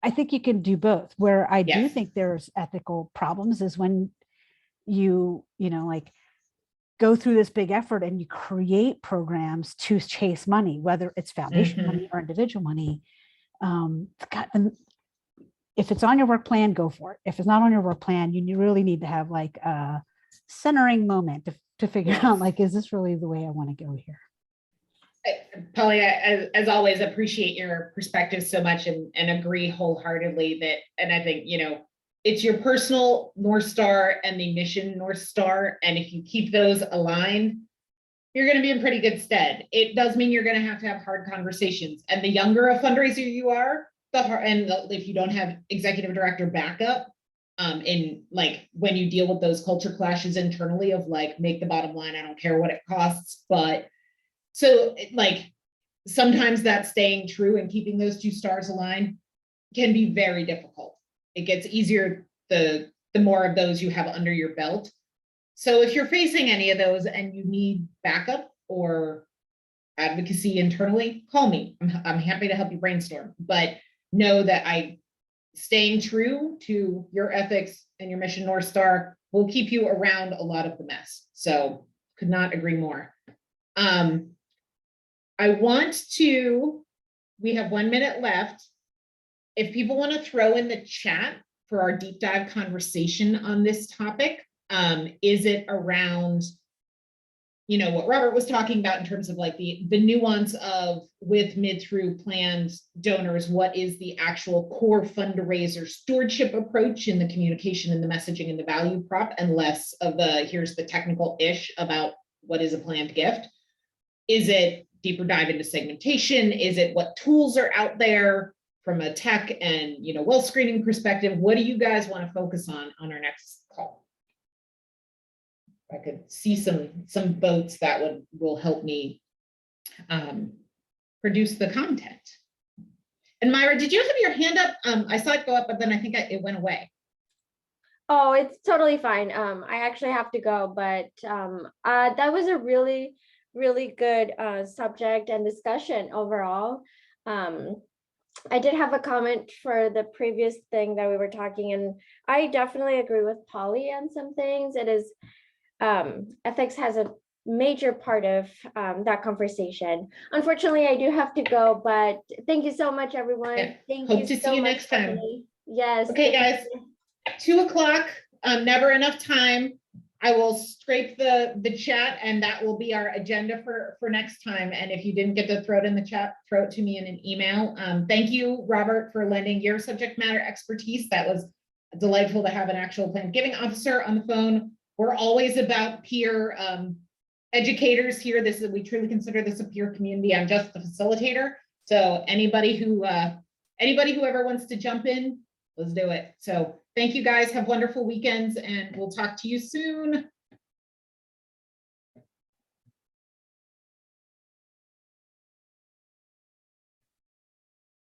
I think you can do both. Where I do Yes. think there's ethical problems is when you know, like go through this big effort and you create programs to chase money, whether it's foundation Mhm. money or individual money. God, and if it's on your work plan, go for it. If it's not on your work plan, you really need to have like a centering moment to figure Yes. out, like, is this really the way I want to go here? Polly, as always, appreciate your perspective so much and agree wholeheartedly that, and I think, you know, it's your personal North Star and the mission North Star. And if you keep those aligned, you're going to be in pretty good stead. It does mean you're going to have hard conversations. And the younger a fundraiser you are, if you don't have executive director backup, in like when you deal with those culture clashes internally of like, make the bottom line, I don't care what it costs, but so like sometimes that staying true and keeping those two stars aligned can be very difficult. It gets easier the more of those you have under your belt. So if you're facing any of those and you need backup or advocacy internally, call me. I'm happy to help you brainstorm, but know that staying true to your ethics and your mission North Star will keep you around a lot of the mess. So could not agree more. We have 1 minute left. If people want to throw in the chat for our deep dive conversation on this topic, is it around, you know, what Robert was talking about in terms of like the nuance of with mid through planned donors, what is the actual core fundraiser stewardship approach in the communication and the messaging and the value prop, and less of the here's the technical ish about what is a planned gift? Is it deeper dive into segmentation? Is it what tools are out there from a tech and, you know, wealth screening perspective? What do you guys want to focus on our next call? I could see some votes that will help me produce the content. And Myra, did you have your hand up? I saw it go up, but then I think it went away. Oh, it's totally fine. I actually have to go, but that was a really, really good subject and discussion overall. I did have a comment for the previous thing that we were talking, and I definitely agree with Polly on some things. It is ethics has a major part of that conversation. Unfortunately, I do have to go, but thank you so much, everyone. Yeah. Thank Hope you to so see you much, next time. Stephanie. Yes. Okay, thank guys. you. 2 o'clock, never enough time. I will scrape the chat and that will be our agenda for next time. And if you didn't get to throw it in the chat, throw it to me in an email. Thank you, Robert, for lending your subject matter expertise. That was delightful to have an actual planned giving officer on the phone. We're always about peer educators here. We truly consider this a peer community. I'm just the facilitator. So anybody who ever wants to jump in, let's do it. So thank you guys. Have wonderful weekends and we'll talk to you soon.